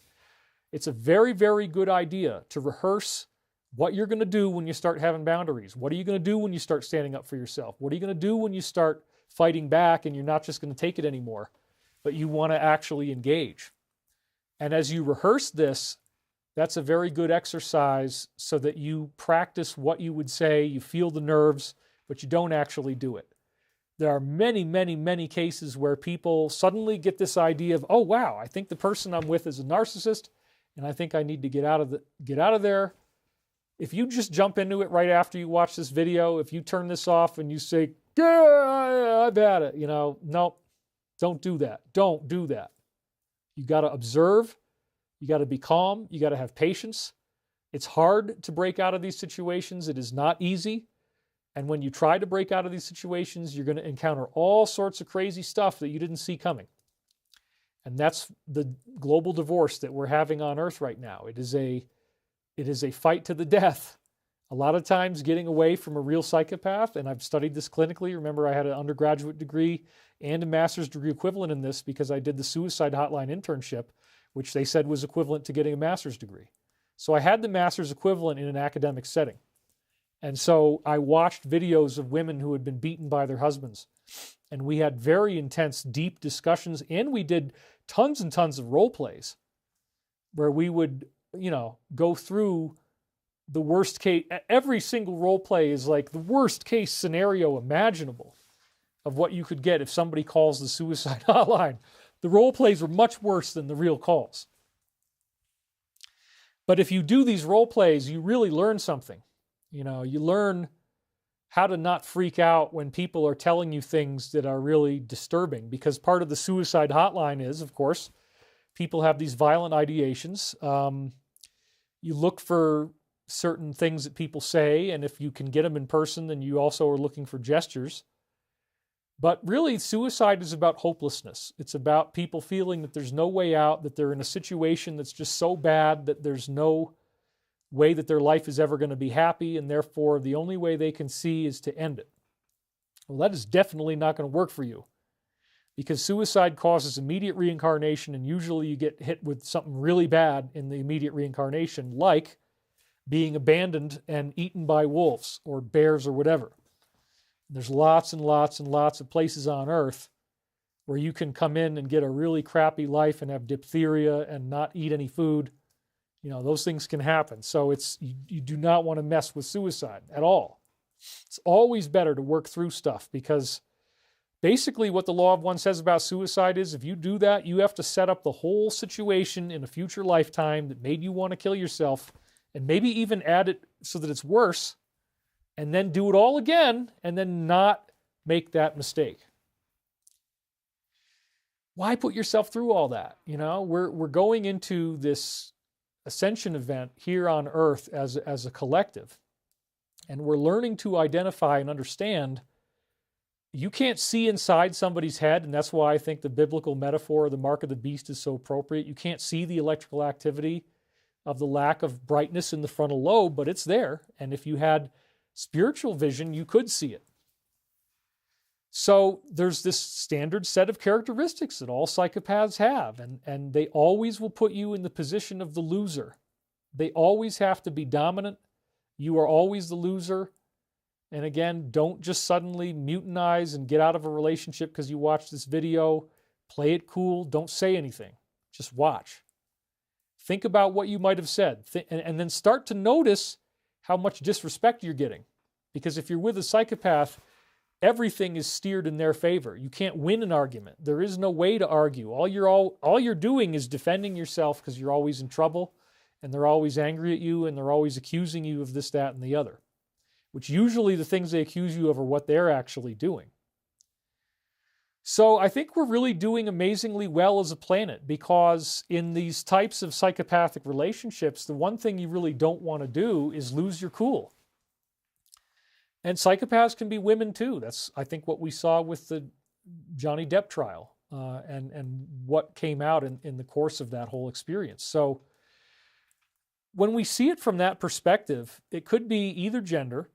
It's a very, very good idea to rehearse what you're going to do when you start having boundaries. What are you going to do when you start standing up for yourself? What are you going to do when you start fighting back and you're not just going to take it anymore, but you want to actually engage? And as you rehearse this, that's a very good exercise so that you practice what you would say, you feel the nerves, but you don't actually do it. There are many, many, many cases where people suddenly get this idea of, oh, wow, I think the person I'm with is a narcissist, and I think I need to get out of there. If you just jump into it right after you watch this video, if you turn this off and you say, yeah, I've had it, no, don't do that. Don't do that. You got to observe. You got to be calm. You got to have patience. It's hard to break out of these situations. It is not easy. And when you try to break out of these situations, you're going to encounter all sorts of crazy stuff that you didn't see coming. And that's the global divorce that we're having on Earth right now. It is a fight to the death. A lot of times getting away from a real psychopath, and I've studied this clinically. Remember, I had an undergraduate degree and a master's degree equivalent in this because I did the suicide hotline internship, which they said was equivalent to getting a master's degree. So I had the master's equivalent in an academic setting. And so I watched videos of women who had been beaten by their husbands. And we had very intense, deep discussions, and we did tons and tons of role plays where we would, go through the worst case. Every single role play is like the worst case scenario imaginable of what you could get if somebody calls the suicide hotline. The role plays were much worse than the real calls. But if you do these role plays, you really learn something. You learn how to not freak out when people are telling you things that are really disturbing, because part of the suicide hotline is, of course, people have these violent ideations. You look for certain things that people say, and if you can get them in person, then you also are looking for gestures. But really, suicide is about hopelessness. It's about people feeling that there's no way out, that they're in a situation that's just so bad that there's no way that their life is ever going to be happy, and therefore the only way they can see is to end it. Well, that is definitely not going to work for you, because suicide causes immediate reincarnation, and usually you get hit with something really bad in the immediate reincarnation, like being abandoned and eaten by wolves or bears or whatever. There's lots and lots and lots of places on Earth where you can come in and get a really crappy life and have diphtheria and not eat any food. You know, those things can happen. So you do not want to mess with suicide at all. It's always better to work through stuff, because basically what the law of one says about suicide is if you do that, you have to set up the whole situation in a future lifetime that made you want to kill yourself, and maybe even add it so that it's worse, and then do it all again, and then not make that mistake. Why put yourself through all that? You know, we're going into this ascension event here on Earth as a collective, and we're learning to identify and understand you can't see inside somebody's head, and that's why I think the biblical metaphor of the mark of the beast is so appropriate. You can't see the electrical activity of the lack of brightness in the frontal lobe, but it's there, and if you had spiritual vision, you could see it. So there's this standard set of characteristics that all psychopaths have, and they always will put you in the position of the loser. They always have to be dominant. You are always the loser. And again, don't just suddenly mutinize and get out of a relationship because you watched this video. Play it cool. Don't say anything. Just watch. Think about what you might have said, and then start to notice how much disrespect you're getting. Because if you're with a psychopath, everything is steered in their favor. You can't win an argument. There is no way to argue. All you're doing is defending yourself, because you're always in trouble, and they're always angry at you, and they're always accusing you of this, that, and the other, which usually the things they accuse you of are what they're actually doing. So I think we're really doing amazingly well as a planet, because in these types of psychopathic relationships, the one thing you really don't want to do is lose your cool. And psychopaths can be women too. That's, I think, what we saw with the Johnny Depp trial and what came out in the course of that whole experience. So when we see it from that perspective, it could be either gender,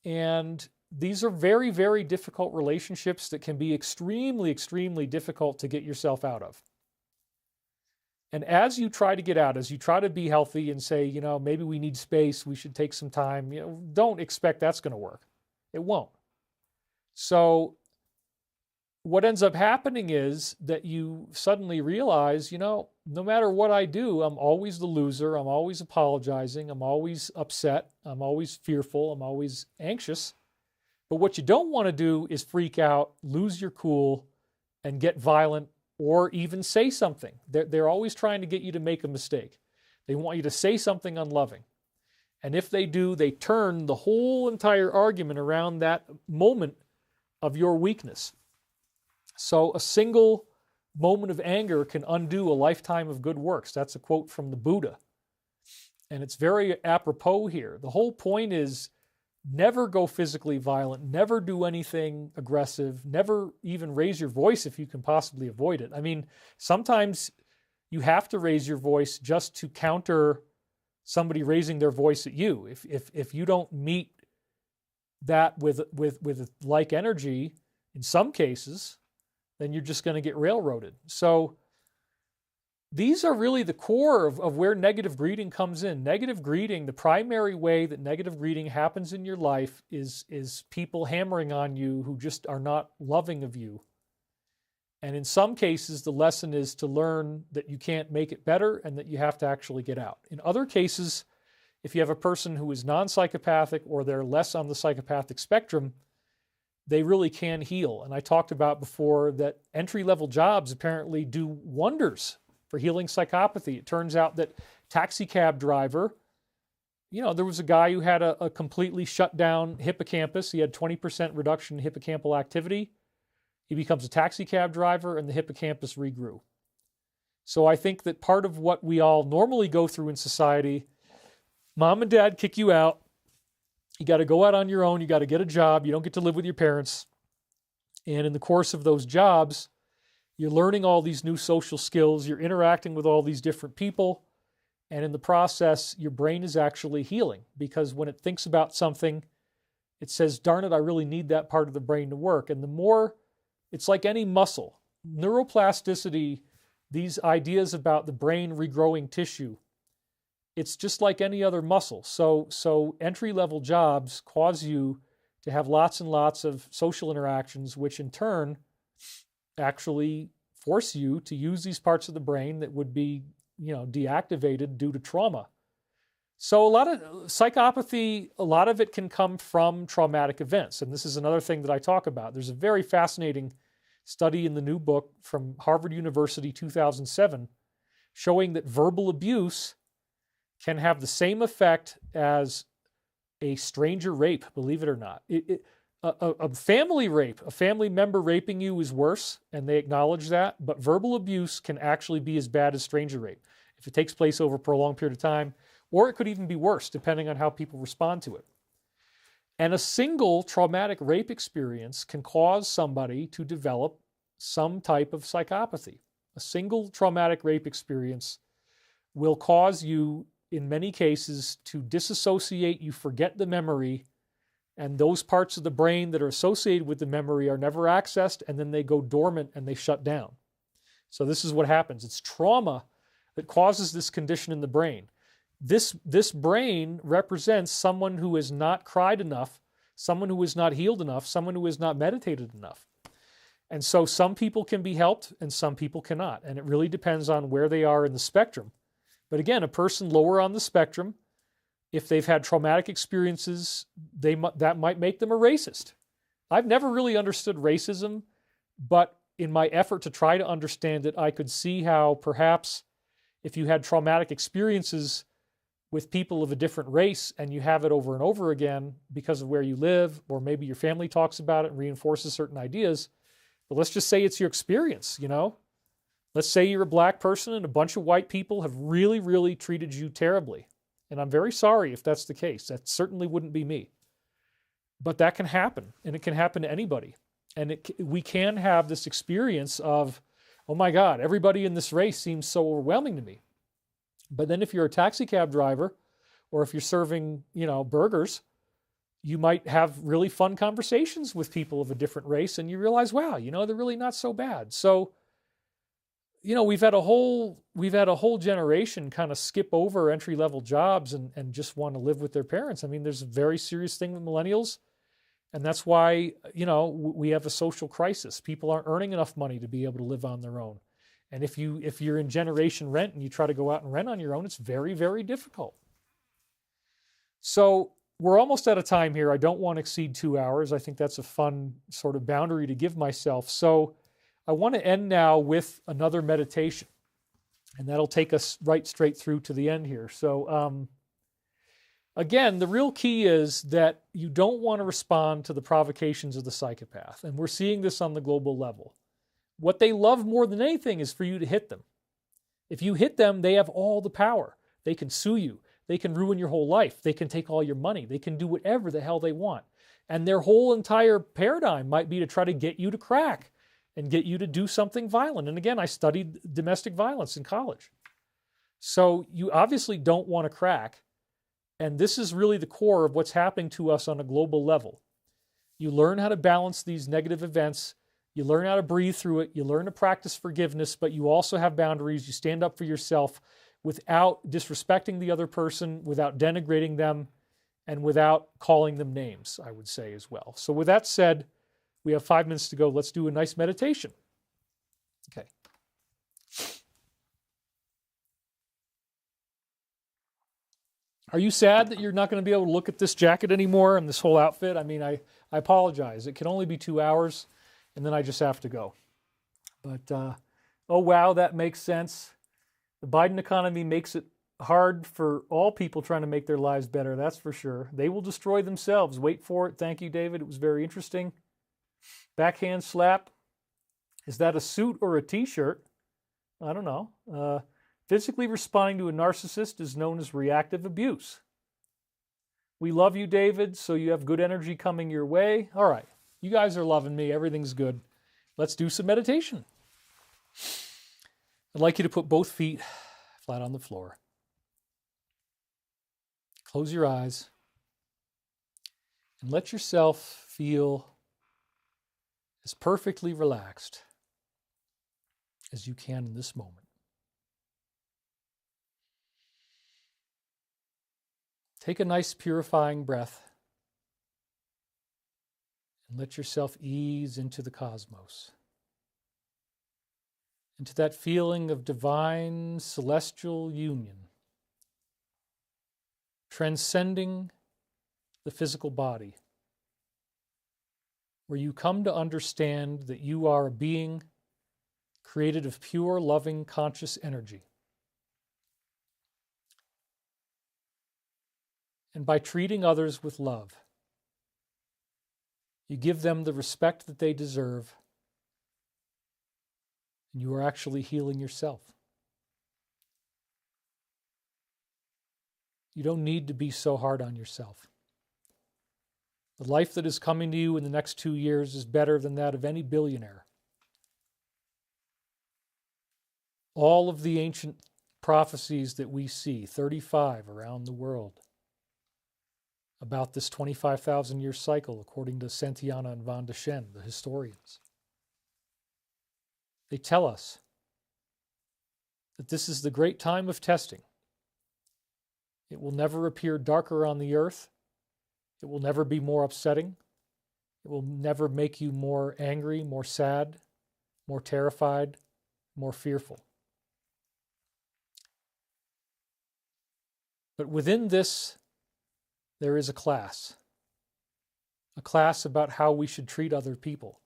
and these are very, very difficult relationships that can be extremely, extremely difficult to get yourself out of. And as you try to get out, as you try to be healthy and say, you know, maybe we need space, we should take some time, you know, don't expect that's going to work. It won't. So what ends up happening is that you suddenly realize, you know, no matter what I do, I'm always the loser. I'm always apologizing. I'm always upset. I'm always fearful. I'm always anxious. But what you don't want to do is freak out, lose your cool, and get violent, or even say something. They're always trying to get you to make a mistake. They want you to say something unloving. And if they do, they turn the whole entire argument around that moment of your weakness. So a single moment of anger can undo a lifetime of good works. That's a quote from the Buddha. And it's very apropos here. The whole point is never go physically violent, never do anything aggressive, never even raise your voice if you can possibly avoid it. I mean, sometimes you have to raise your voice just to counter somebody raising their voice at you. If you don't meet that with like energy, in some cases, then you're just going to get railroaded. So these are really the core of where negative greeting comes in. Negative greeting, the primary way that negative greeting happens in your life is people hammering on you who just are not loving of you. And in some cases, the lesson is to learn that you can't make it better and that you have to actually get out. In other cases, if you have a person who is non-psychopathic or they're less on the psychopathic spectrum, they really can heal. And I talked about before that entry-level jobs apparently do wonders for healing psychopathy. It turns out that taxi cab driver, you know, there was a guy who had a completely shut down hippocampus. He had 20% reduction in hippocampal activity. He becomes a taxi cab driver and the hippocampus regrew. So I think that part of what we all normally go through in society, mom and dad kick you out. You got to go out on your own. You got to get a job. You don't get to live with your parents. And in the course of those jobs, you're learning all these new social skills, you're interacting with all these different people, and in the process, your brain is actually healing, because when it thinks about something, it says, darn it, I really need that part of the brain to work. And the more, it's like any muscle. Neuroplasticity, these ideas about the brain regrowing tissue, it's just like any other muscle. So entry-level jobs cause you to have lots and lots of social interactions, which in turn actually force you to use these parts of the brain that would be, deactivated due to trauma. So a lot of psychopathy, a lot of it can come from traumatic events. And this is another thing that I talk about. There's a very fascinating study in the new book from Harvard University, 2007, showing that verbal abuse can have the same effect as a stranger rape, believe it or not. A family rape, a family member raping you is worse, and they acknowledge that, but verbal abuse can actually be as bad as stranger rape if it takes place over a prolonged period of time, or it could even be worse depending on how people respond to it. And a single traumatic rape experience can cause somebody to develop some type of psychopathy. A single traumatic rape experience will cause you, in many cases, to disassociate. You forget the memory, and those parts of the brain that are associated with the memory are never accessed, and then they go dormant and they shut down. So this is what happens. It's trauma that causes this condition in the brain. This brain represents someone who has not cried enough, someone who is not healed enough, someone who has not meditated enough. And so some people can be helped and some people cannot. And it really depends on where they are in the spectrum. But again, a person lower on the spectrum, if they've had traumatic experiences, that might make them a racist. I've never really understood racism, but in my effort to try to understand it, I could see how perhaps if you had traumatic experiences with people of a different race and you have it over and over again because of where you live, or maybe your family talks about it and reinforces certain ideas, but let's just say it's your experience, Let's say you're a black person and a bunch of white people have really, really treated you terribly. And I'm very sorry if that's the case. That certainly wouldn't be me. But that can happen, and it can happen to anybody. And we can have this experience of, oh my God, everybody in this race seems so overwhelming to me. But then if you're a taxi cab driver, or if you're serving, burgers, you might have really fun conversations with people of a different race, and you realize, wow, they're really not so bad. So, we've had a whole generation kind of skip over entry-level jobs and just want to live with their parents. I mean, there's a very serious thing with millennials, and that's why, we have a social crisis. People aren't earning enough money to be able to live on their own. And if you're in generation rent and you try to go out and rent on your own, it's very, very difficult. So we're almost out of time here. I don't want to exceed 2 hours. I think that's a fun sort of boundary to give myself. So I want to end now with another meditation, and that'll take us right straight through to the end here. So again, the real key is that you don't want to respond to the provocations of the psychopath, and we're seeing this on the global level. What they love more than anything is for you to hit them. If you hit them, they have all the power. They can sue you. They can ruin your whole life. They can take all your money. They can do whatever the hell they want. And their whole entire paradigm might be to try to get you to crack and get you to do something violent. And again, I studied domestic violence in college. So you obviously don't want to crack. And this is really the core of what's happening to us on a global level. You learn how to balance these negative events. You learn how to breathe through it. You learn to practice forgiveness, but you also have boundaries. You stand up for yourself without disrespecting the other person, without denigrating them, and without calling them names, I would say as well. So with that said, we have 5 minutes to go. Let's do a nice meditation. Okay. Are you sad that you're not going to be able to look at this jacket anymore and this whole outfit? I mean, I apologize. It can only be 2 hours, and then I just have to go. But, oh, wow, that makes sense. The Biden economy makes it hard for all people trying to make their lives better, that's for sure. They will destroy themselves. Wait for it. Thank you, David. It was very interesting. Backhand slap. Is that a suit or a t-shirt? I don't know. Physically responding to a narcissist is known as reactive abuse. We love you, David, so you have good energy coming your way. All right. You guys are loving me. Everything's good. Let's do some meditation. I'd like you to put both feet flat on the floor. Close your eyes and let yourself feel as perfectly relaxed as you can in this moment. Take a nice purifying breath and let yourself ease into the cosmos, into that feeling of divine celestial union, transcending the physical body, where you come to understand that you are a being created of pure, loving, conscious energy. And by treating others with love, you give them the respect that they deserve, and you are actually healing yourself. You don't need to be so hard on yourself. The life that is coming to you in the next 2 years is better than that of any billionaire. All of the ancient prophecies that we see, 35 around the world, about this 25,000-year cycle, according to Santayana and Van de Shen, the historians. They tell us that this is the great time of testing. It will never appear darker on the earth. It will never be more upsetting. It will never make you more angry, more sad, more terrified, more fearful. But within this, there is a class about how we should treat other people,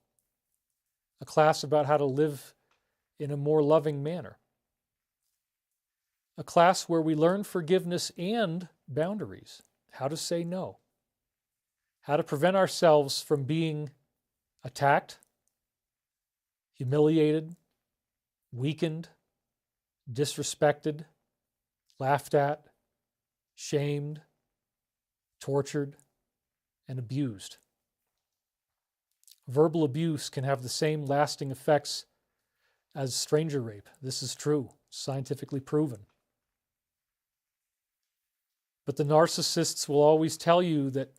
a class about how to live in a more loving manner, a class where we learn forgiveness and boundaries, how to say no, how to prevent ourselves from being attacked, humiliated, weakened, disrespected, laughed at, shamed, tortured, and abused. Verbal abuse can have the same lasting effects as stranger rape. This is true, scientifically proven. But the narcissists will always tell you that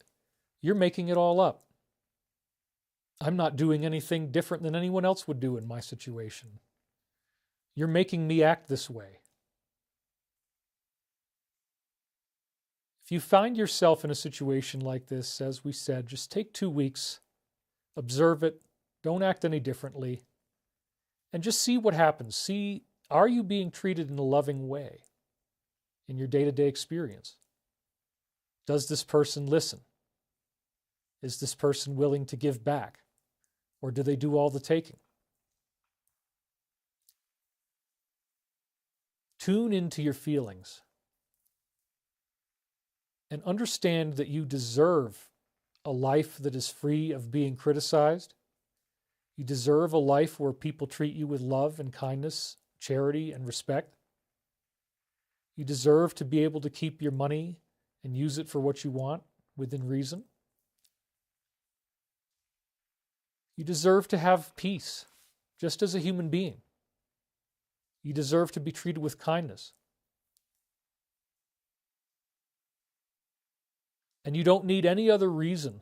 you're making it all up. I'm not doing anything different than anyone else would do in my situation. You're making me act this way. If you find yourself in a situation like this, as we said, just take 2 weeks, observe it, don't act any differently, and just see what happens. See, are you being treated in a loving way in your day-to-day experience? Does this person listen? Is this person willing to give back? Or do they do all the taking? Tune into your feelings and understand that you deserve a life that is free of being criticized. You deserve a life where people treat you with love and kindness, charity and respect. You deserve to be able to keep your money and use it for what you want within reason. You deserve to have peace, just as a human being. You deserve to be treated with kindness. And you don't need any other reason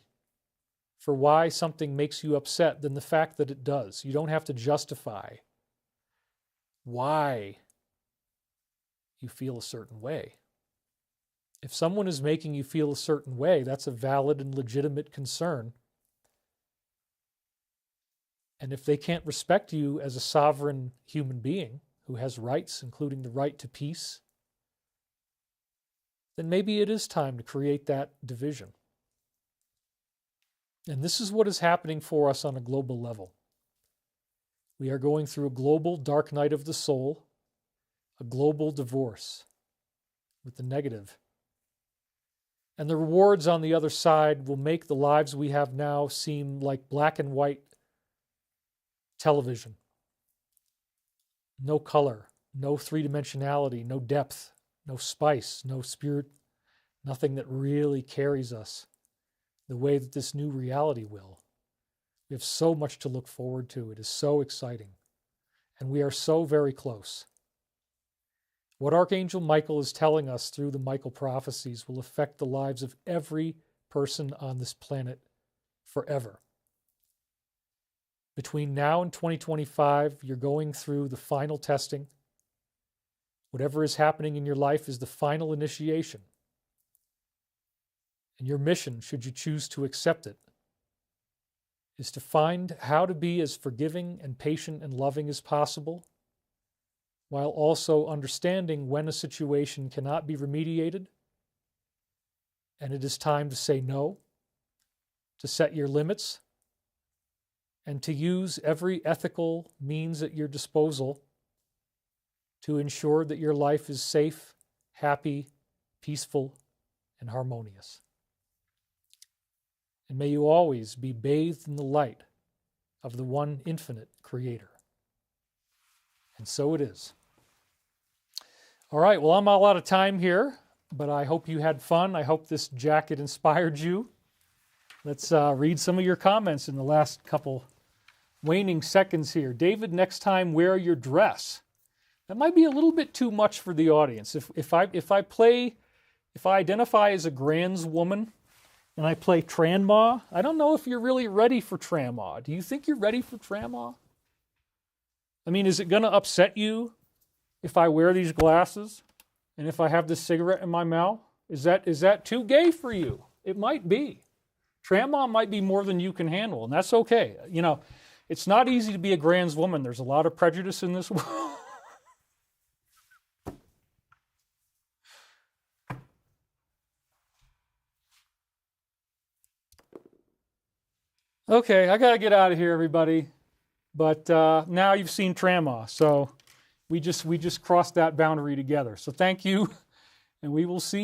for why something makes you upset than the fact that it does. You don't have to justify why you feel a certain way. If someone is making you feel a certain way, that's a valid and legitimate concern. And if they can't respect you as a sovereign human being who has rights, including the right to peace, then maybe it is time to create that division. And this is what is happening for us on a global level. We are going through a global dark night of the soul, a global divorce with the negative. And the rewards on the other side will make the lives we have now seem like black and white television. No color, no three-dimensionality, no depth, no spice, no spirit, nothing that really carries us the way that this new reality will. We have so much to look forward to. It is so exciting. And we are so very close. What Archangel Michael is telling us through the Michael prophecies will affect the lives of every person on this planet forever. Between now and 2025, you're going through the final testing. Whatever is happening in your life is the final initiation. And your mission, should you choose to accept it, is to find how to be as forgiving and patient and loving as possible, while also understanding when a situation cannot be remediated, and it is time to say no, to set your limits, and to use every ethical means at your disposal to ensure that your life is safe, happy, peaceful, and harmonious. And may you always be bathed in the light of the one infinite Creator. And so it is. All right, well, I'm all out of time here, but I hope you had fun. I hope this jacket inspired you. Let's read some of your comments in the last couple waning seconds here. David, next time wear your dress. That might be a little bit too much for the audience. If I identify as a Grands woman and I play Tranma, I don't know if you're really ready for Tranma. Do you think you're ready for Tranma? I mean, is it going to upset you if I wear these glasses and if I have this cigarette in my mouth? Is that too gay for you? It might be. Tranma might be more than you can handle, and that's okay. You know, it's not easy to be a Grands woman. There's a lot of prejudice in this world. Okay, I got to get out of here, everybody. But now you've seen Tranma, so we just crossed that boundary together. So thank you, and we will see you.